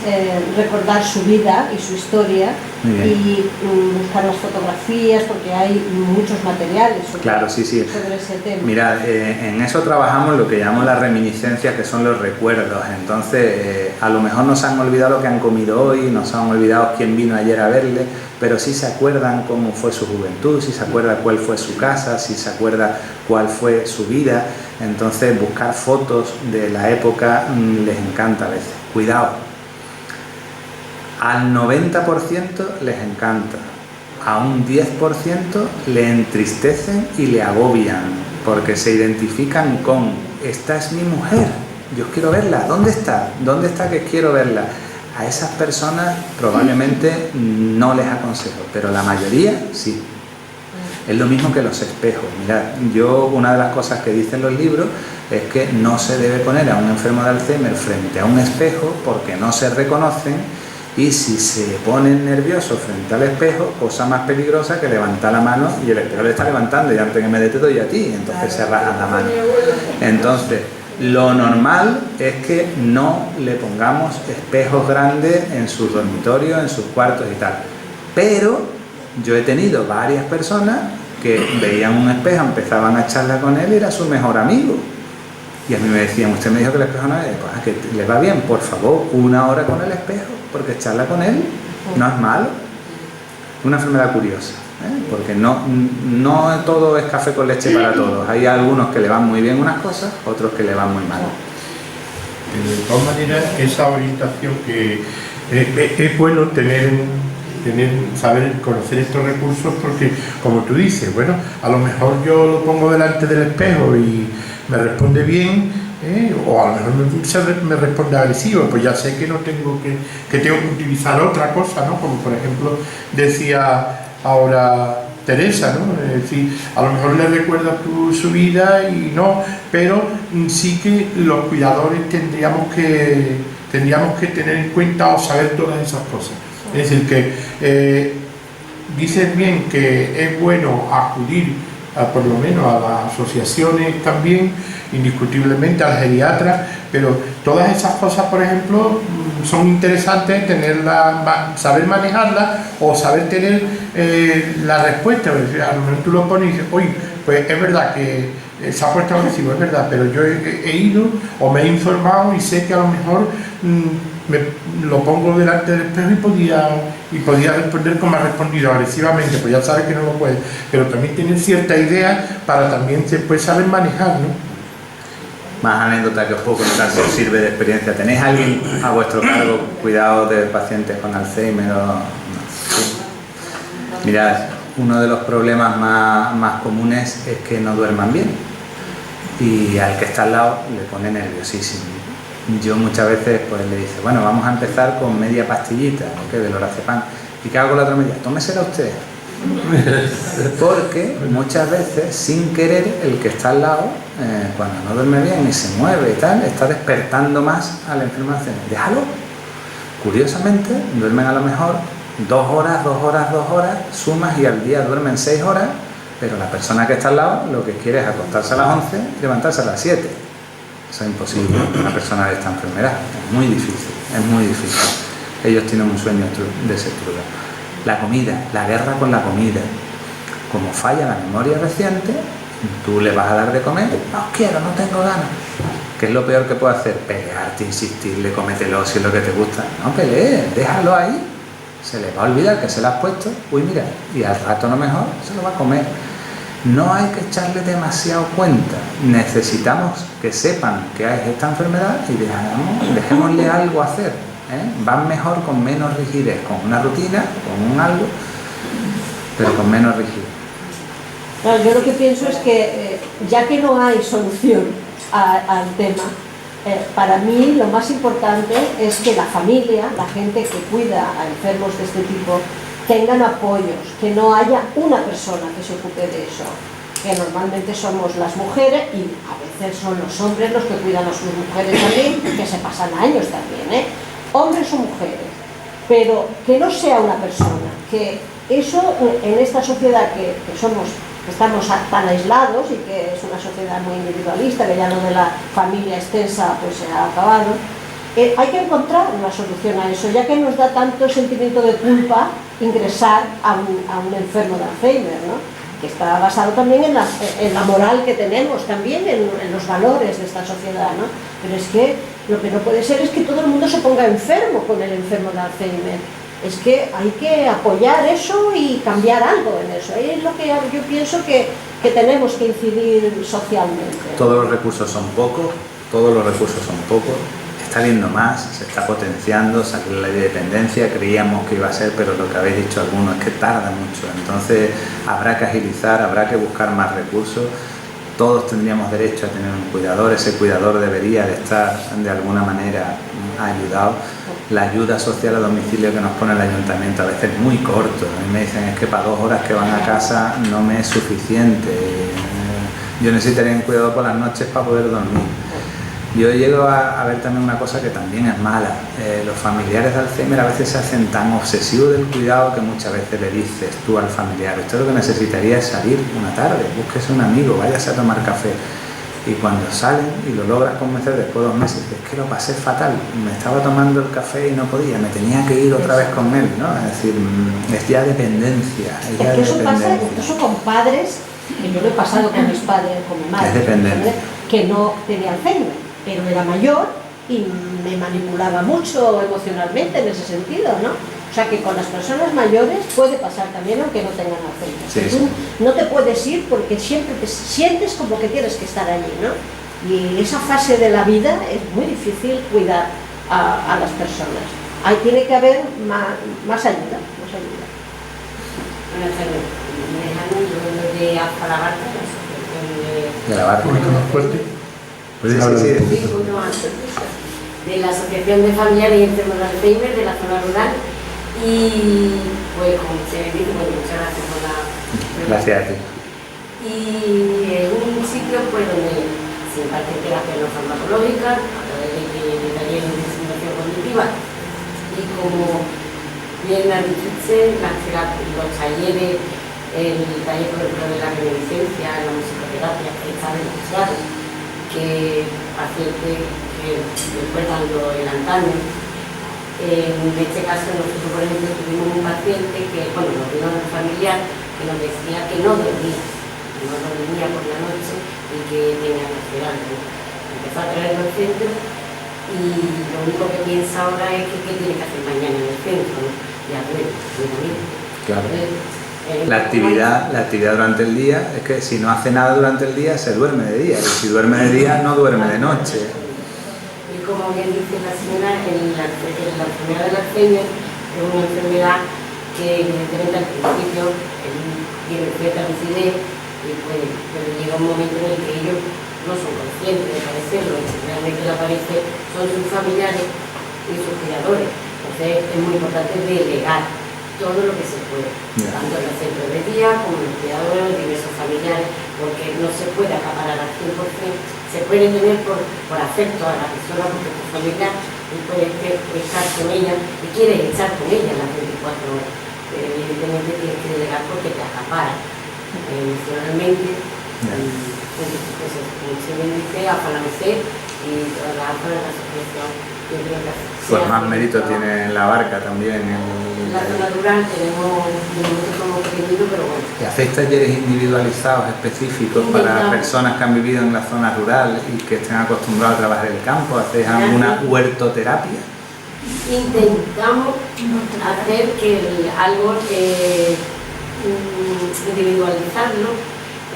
recordar su vida y su historia y buscar las fotografías, porque hay muchos materiales sobre ese tema? Mirad, en eso trabajamos lo que llamamos las reminiscencias, que son los recuerdos. Entonces, a lo mejor no se han olvidado lo que han comido hoy, no se han olvidado quién vino ayer a verle, pero sí se acuerdan cómo fue su juventud, sí se acuerda cuál fue su casa, sí se acuerda cuál fue su vida. Entonces, buscar fotos de la época les encanta a veces. Cuidado, al 90% les encanta, a un 10% le entristecen y le agobian, porque se identifican con, esta es mi mujer, yo quiero verla, ¿dónde está? ¿Dónde está que quiero verla? A esas personas probablemente no les aconsejo, pero la mayoría sí. Es lo mismo que los espejos. Mirad, una de las cosas que dicen los libros es que no se debe poner a un enfermo de Alzheimer frente a un espejo porque no se reconocen, y si se ponen nerviosos frente al espejo, cosa más peligrosa que levantar la mano y el espejo le está levantando y antes que me dé te doy a ti, entonces se rajan la mano. Entonces, lo normal es que no le pongamos espejos grandes en sus dormitorios, en sus cuartos y tal. Pero yo he tenido varias personas que veían un espejo, empezaban a charlar con él y era su mejor amigo. Y a mí me decían, usted me dijo que el espejo no es, pues que le va bien, por favor, 1 hora con el espejo, porque charla con él no es malo. Una enfermedad curiosa, porque no todo es café con leche para todos. Hay algunos que le van muy bien unas cosas, otros que le van muy mal. De todas maneras, esa orientación que es bueno saber conocer estos recursos, porque como tú dices, bueno, a lo mejor yo lo pongo delante del espejo y me responde bien, o a lo mejor me responde agresivo, pues ya sé que no tengo que tengo que utilizar otra cosa, ¿no? Como por ejemplo decía ahora Teresa, ¿no? Es decir, a lo mejor le recuerda su vida y no, pero sí que los cuidadores tendríamos que tener en cuenta o saber todas esas cosas. Es decir, que dices bien que es bueno acudir por lo menos a las asociaciones también, indiscutiblemente al geriatra, pero todas esas cosas, por ejemplo, son interesantes saber manejarlas o saber tener la respuesta. A lo mejor tú lo pones y dices, oye, pues es verdad que se ha puesto agresivo, es verdad, pero yo he ido o me he informado y sé que a lo mejor me lo pongo delante del espejo y podía responder como ha respondido agresivamente, pues ya sabes que no lo puede, pero también tener cierta idea para también después saber manejar, ¿no? Más anécdota que os puedo contar si os sirve de experiencia. ¿Tenéis alguien a vuestro cargo cuidado de pacientes con Alzheimer o no? Sí. Mirad, uno de los problemas más comunes es que no duerman bien y al que está al lado le pone nerviosísimo. Yo muchas veces pues le dice, bueno, vamos a empezar con media pastillita, ¿no? Que de lorazepam. ¿Y qué hago con la otra media? Tómesela usted. Porque muchas veces, sin querer, el que está al lado, cuando no duerme bien y se mueve y tal, está despertando más a la enfermedad. Déjalo. Curiosamente, duermen a lo mejor 2 horas, sumas y al día duermen 6 horas, pero la persona que está al lado lo que quiere es acostarse a las 11 y levantarse a las 7. Eso es imposible para una persona de esta enfermedad. Es muy difícil, es muy difícil. Ellos tienen un sueño desestructurado. La comida, la guerra con la comida. Como falla la memoria reciente, tú le vas a dar de comer, no quiero, no tengo ganas. ¿Qué es lo peor que puede hacer? Pelearte, insistirle, cómetelo si es lo que te gusta. No pelees, déjalo ahí. Se le va a olvidar que se lo has puesto, uy mira, y al rato a lo mejor se lo va a comer. No hay que echarle demasiado cuenta. Necesitamos que sepan que hay esta enfermedad y dejémosle algo hacer. Van mejor con menos rigidez, con una rutina, con un algo, pero con menos rigidez. Claro, yo lo que pienso es que ya que no hay solución al tema, para mí lo más importante es que la familia, la gente que cuida a enfermos de este tipo, tengan apoyos, que no haya una persona que se ocupe de eso, que normalmente somos las mujeres y a veces son los hombres los que cuidan a sus mujeres también, que se pasan años también, hombres o mujeres, pero que no sea una persona, que eso en esta sociedad que estamos tan aislados y que es una sociedad muy individualista, que ya lo de la familia extensa pues se ha acabado, hay que encontrar una solución a eso, ya que nos da tanto sentimiento de culpa ingresar a un enfermo de Alzheimer, ¿no? Que está basado también en la moral que tenemos, también en los valores de esta sociedad, ¿no? Pero es que lo que no puede ser es que todo el mundo se ponga enfermo con el enfermo de Alzheimer. Es que hay que apoyar eso y cambiar algo en eso. Es lo que yo pienso que tenemos que incidir socialmente. Todos los recursos son pocos, está viendo más, se está potenciando, salió la ley de dependencia, creíamos que iba a ser, pero lo que habéis dicho algunos es que tarda mucho, entonces habrá que agilizar, habrá que buscar más recursos. Todos tendríamos derecho a tener un cuidador, ese cuidador debería de estar de alguna manera ayudado. La ayuda social a domicilio que nos pone el ayuntamiento a veces es muy corto. A mí me dicen es que para 2 horas que van a casa no me es suficiente. Yo necesitaría un cuidador por las noches para poder dormir. Yo llego a ver también una cosa que también es mala. Los familiares de Alzheimer a veces se hacen tan obsesivos del cuidado que muchas veces le dices tú al familiar, usted lo que necesitaría es salir una tarde, búsquese un amigo, váyase a tomar café. Y cuando salen y lo logras convencer después de 2 meses, es que lo pasé fatal, me estaba tomando el café y no podía, me tenía que ir otra vez con él, ¿no? Es decir, es ya dependencia. Es que eso pasa incluso con padres, que yo lo he pasado con mis padres, con mi madre, es dependencia, que no tenía Alzheimer, pero era mayor y me manipulaba mucho emocionalmente en ese sentido, ¿no? O sea que con las personas mayores puede pasar también aunque no tengan Alzheimer. Sí, tú no te puedes ir porque siempre te sientes como que tienes que estar allí, ¿no? Y esa fase de la vida es muy difícil cuidar a las personas. Ahí tiene que haber más ayuda, más ayuda. Bueno, yo de Alfa la Barca, la asociación de la barca. más fuerte. Sí. De la Asociación de Familiares y Enfermos de Alzheimer de la zona rural. Y pues como se dice, bueno, muchas gracias por la... Gracias a ti. Y es un sitio pues donde se imparte terapia no farmacológica a través de talleres de estimulación cognitiva. Y como bien ha dicho usted, los talleres el taller, por ejemplo, de la reminiscencia, la musicoterapia, que está demostrado que pacientes que recuerdan el antaño. En este caso nosotros, por ejemplo, tuvimos un paciente que, bueno, nos vino de un familiar que nos decía que no dormía por la noche y que tenía que hacer algo. Empezó a traerlo al centro y lo único que piensa ahora es que qué tiene que hacer mañana en el centro, ¿no? Ya duerme, muy bonito. Claro. La actividad durante el día es que si no hace nada durante el día se duerme de día, y si duerme de día no duerme de noche. Y como bien dice la señora, la enfermedad del Alzheimer es una enfermedad que evidentemente al principio tiene cierta lucidez pero llega un momento en el que ellos no son conscientes de padecerlo, realmente lo aparece son sus familiares y sus cuidadores. Entonces es muy importante delegar todo lo que se puede, tanto en los centros de día como en los cuidadores, los diversos familiares, porque no se puede acaparar al 100%, se puede tener por afecto a la persona, porque tu familiar tú puedes estar con ella y quieres estar con ella las 24 horas, pero evidentemente tienes que delegar porque te acapara emocionalmente, pues como se me dice, afanamecer y toda la AFA de la asociación. Pues más mérito tiene la barca también. En la zona rural tenemos como pequeñito, pero bueno. ¿Y hacéis talleres individualizados específicos para personas que han vivido en la zona rural y que estén acostumbrados a trabajar el campo? ¿Hacéis alguna huertoterapia? Intentamos hacer que algo individualizarlo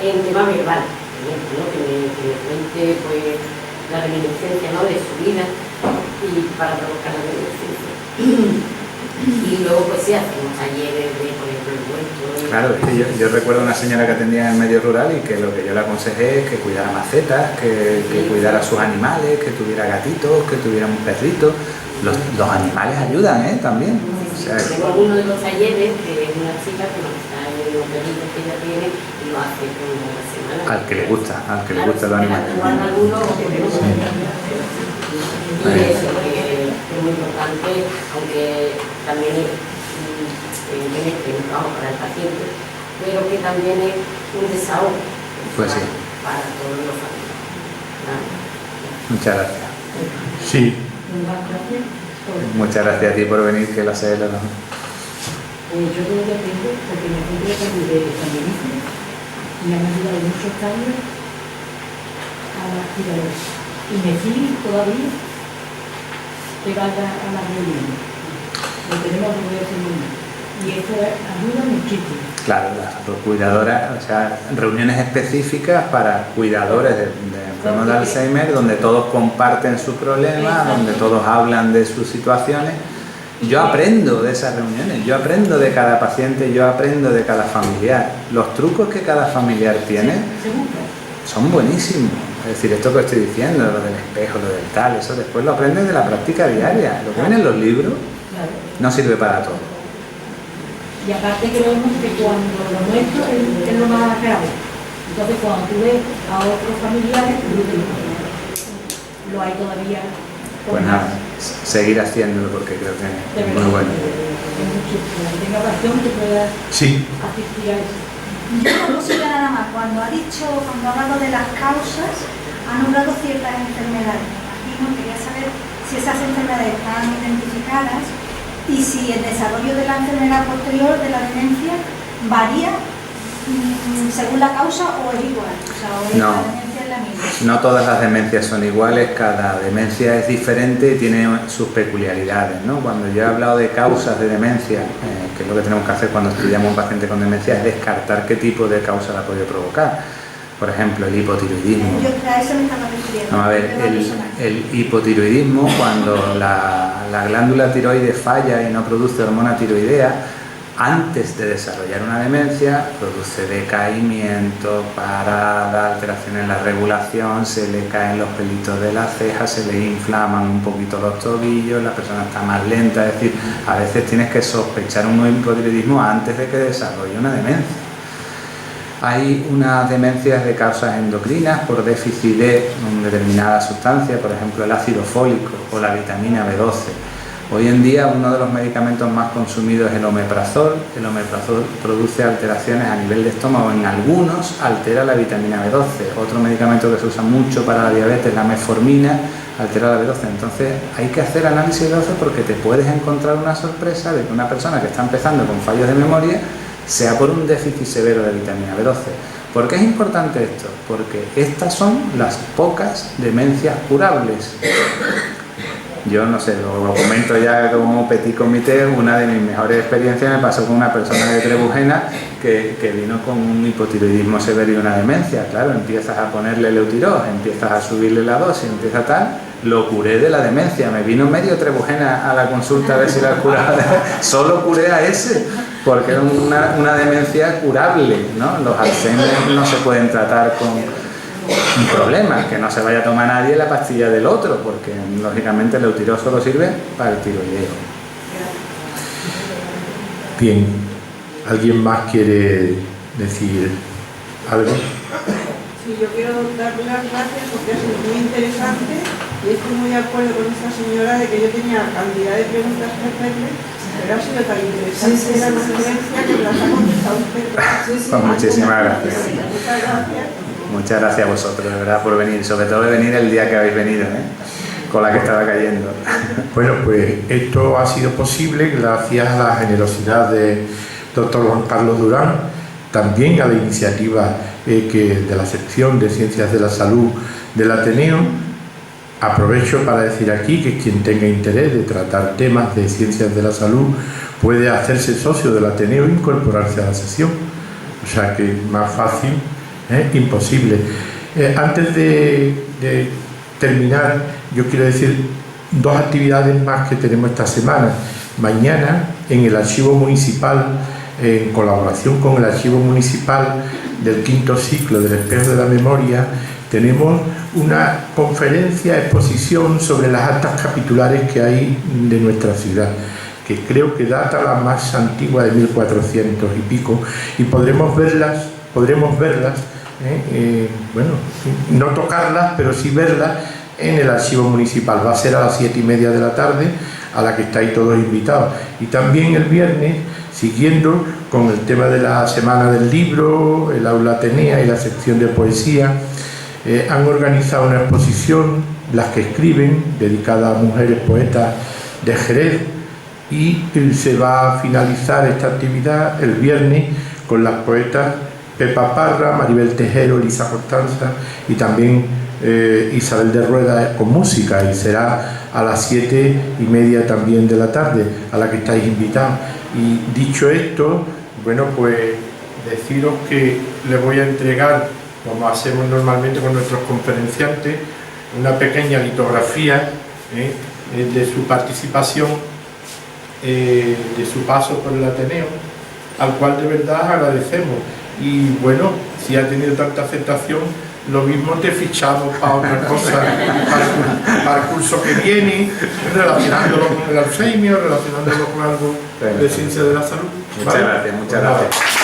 en tema verbal, ¿no? que me cuente pues, la reminiscencia, ¿no? de su vida y para provocar la reminiscencia. Y luego pues sí hacemos talleres de, por ejemplo, el huerto. Claro, es que yo recuerdo una señora que atendía en el medio rural y que lo que yo le aconsejé es que cuidara macetas, que cuidara a sus animales, que tuviera gatitos, que tuviera un perrito. Los animales ayudan, también. O sea, tenemos uno de los talleres que es una chica que nos está en los perritos que ella tiene y lo hace como una semana. Al que le gusta los animales. Y eso es muy importante, aunque también es un trabajo para el paciente, pero que también es un desahogo pues sí. para todos los familiares. Muchas gracias. Sí. Muchas gracias a ti por venir, que lo sé. Yo creo que tengo, porque me encuentro de Tenerife y me han ayudado muchos cambios a las cuidadoras. Y me siguen todavía, pero a las reuniones. Lo tenemos que ver y eso ayuda muchísimo. Claro, las cuidadoras, o sea, reuniones específicas para cuidadores de enfermos de Alzheimer, donde todos comparten sus problemas, donde todos hablan de sus situaciones. Yo aprendo de esas reuniones, yo aprendo de cada paciente, yo aprendo de cada familiar. Los trucos que cada familiar tiene son buenísimos. Es decir, esto que estoy diciendo, lo del espejo, lo del tal, eso después lo aprendes de la práctica diaria. Lo que viene en los libros no sirve para todo. Y aparte creemos que cuando lo nuestro es lo más grave. Entonces cuando tú ves a otros familiares, lo hay todavía. Pues nada, seguir haciéndolo porque creo que es muy bueno. Tenga ocasión que pueda asistir a eso. Yo una cosita nada más, cuando ha hablado de las causas, ha nombrado ciertas enfermedades. Me imagino, quería saber si esas enfermedades están identificadas y si el desarrollo de la enfermedad posterior de la demencia varía según la causa o es igual. O sea, o No. la demencia es la misma. No todas las demencias son iguales, cada demencia es diferente y tiene sus peculiaridades, ¿no? Cuando yo he hablado de causas de demencia, que es lo que tenemos que hacer cuando estudiamos a un paciente con demencia, es descartar qué tipo de causa la puede provocar. Por ejemplo, el hipotiroidismo. Yo a eso me estaba refiriendo. Vamos a ver, el hipotiroidismo, cuando la glándula tiroides falla y no produce hormona tiroidea, antes de desarrollar una demencia, produce decaimiento, parada, alteraciones en la regulación, se le caen los pelitos de las cejas, se le inflaman un poquito los tobillos, la persona está más lenta, es decir, a veces tienes que sospechar un hipotiroidismo antes de que desarrolle una demencia. Hay unas demencias de causas endocrinas por déficit de determinada sustancia, por ejemplo el ácido fólico o la vitamina B12. Hoy en día uno de los medicamentos más consumidos es el omeprazol. El omeprazol produce alteraciones a nivel de estómago, en algunos altera la vitamina B12. Otro medicamento que se usa mucho para la diabetes, la metformina, altera la B12. Entonces hay que hacer análisis de B12 porque te puedes encontrar una sorpresa de que una persona que está empezando con fallos de memoria sea por un déficit severo de vitamina B12. ¿Por qué es importante esto? Porque estas son las pocas demencias curables. Yo no sé, lo comento ya como petit comité. Una de mis mejores experiencias me pasó con una persona de Trebujena que vino con un hipotiroidismo severo y una demencia. Claro, empiezas a ponerle Leutirós, empiezas a subirle la dosis, empieza tal. Lo curé de la demencia, me vino medio Trebujena a la consulta a ver si la curaba. Solo curé a ese, porque era una demencia curable, ¿no? Los Alzheimer no se pueden tratar con un problema, que no se vaya a tomar nadie la pastilla del otro, porque lógicamente el Leutirós solo sirve para el tiroideo. Bien, ¿alguien más quiere decir algo? Sí, yo quiero darle las gracias porque ha sido muy interesante y estoy muy de acuerdo con esta señora de que yo tenía cantidad de preguntas que hacerle, pero ha sido tan interesante la conferencia que las ha contestado usted. Pues muchísimas gracias. Muchas gracias. Muchas gracias a vosotros, de verdad, por venir, sobre todo de venir el día que habéis venido, con la que estaba cayendo. Bueno, pues esto ha sido posible gracias a la generosidad de doctor Juan Carlos Durán, también a la iniciativa de la sección de Ciencias de la Salud del Ateneo. Aprovecho para decir aquí que quien tenga interés de tratar temas de Ciencias de la Salud puede hacerse socio del Ateneo e incorporarse a la sesión. O sea que más fácil, imposible. Antes de terminar, yo quiero decir dos actividades más que tenemos esta semana. Mañana, en el Archivo Municipal, en colaboración con el Archivo Municipal del quinto ciclo del Espejo de la Memoria, tenemos una conferencia, exposición sobre las actas capitulares que hay de nuestra ciudad, que creo que data la más antigua de 1400 y pico, y podremos verlas, bueno, no tocarlas, pero sí verlas en el Archivo Municipal. Va a ser a las 7:30 de la tarde, a la que estáis todos invitados. Y también el viernes, siguiendo con el tema de la Semana del Libro, el Aula Atenea y la sección de poesía, han organizado una exposición, Las que escriben, dedicada a mujeres poetas de Jerez, y se va a finalizar esta actividad el viernes con las poetas Pepa Parra, Maribel Tejero, Elisa Constanza y también Isabel de Rueda con música, y será a las 7:30 también de la tarde, a la que estáis invitados. Y dicho esto, bueno, pues deciros que le voy a entregar, como hacemos normalmente con nuestros conferenciantes, una pequeña litografía de su participación, de su paso por el Ateneo, al cual de verdad agradecemos. Y bueno, si ha tenido tanta aceptación, lo mismo te fichamos para otra cosa, para el curso que viene, relacionándolo con el Alzheimer, relacionándolo con algo de ciencia de la salud. Muchas gracias, muchas gracias.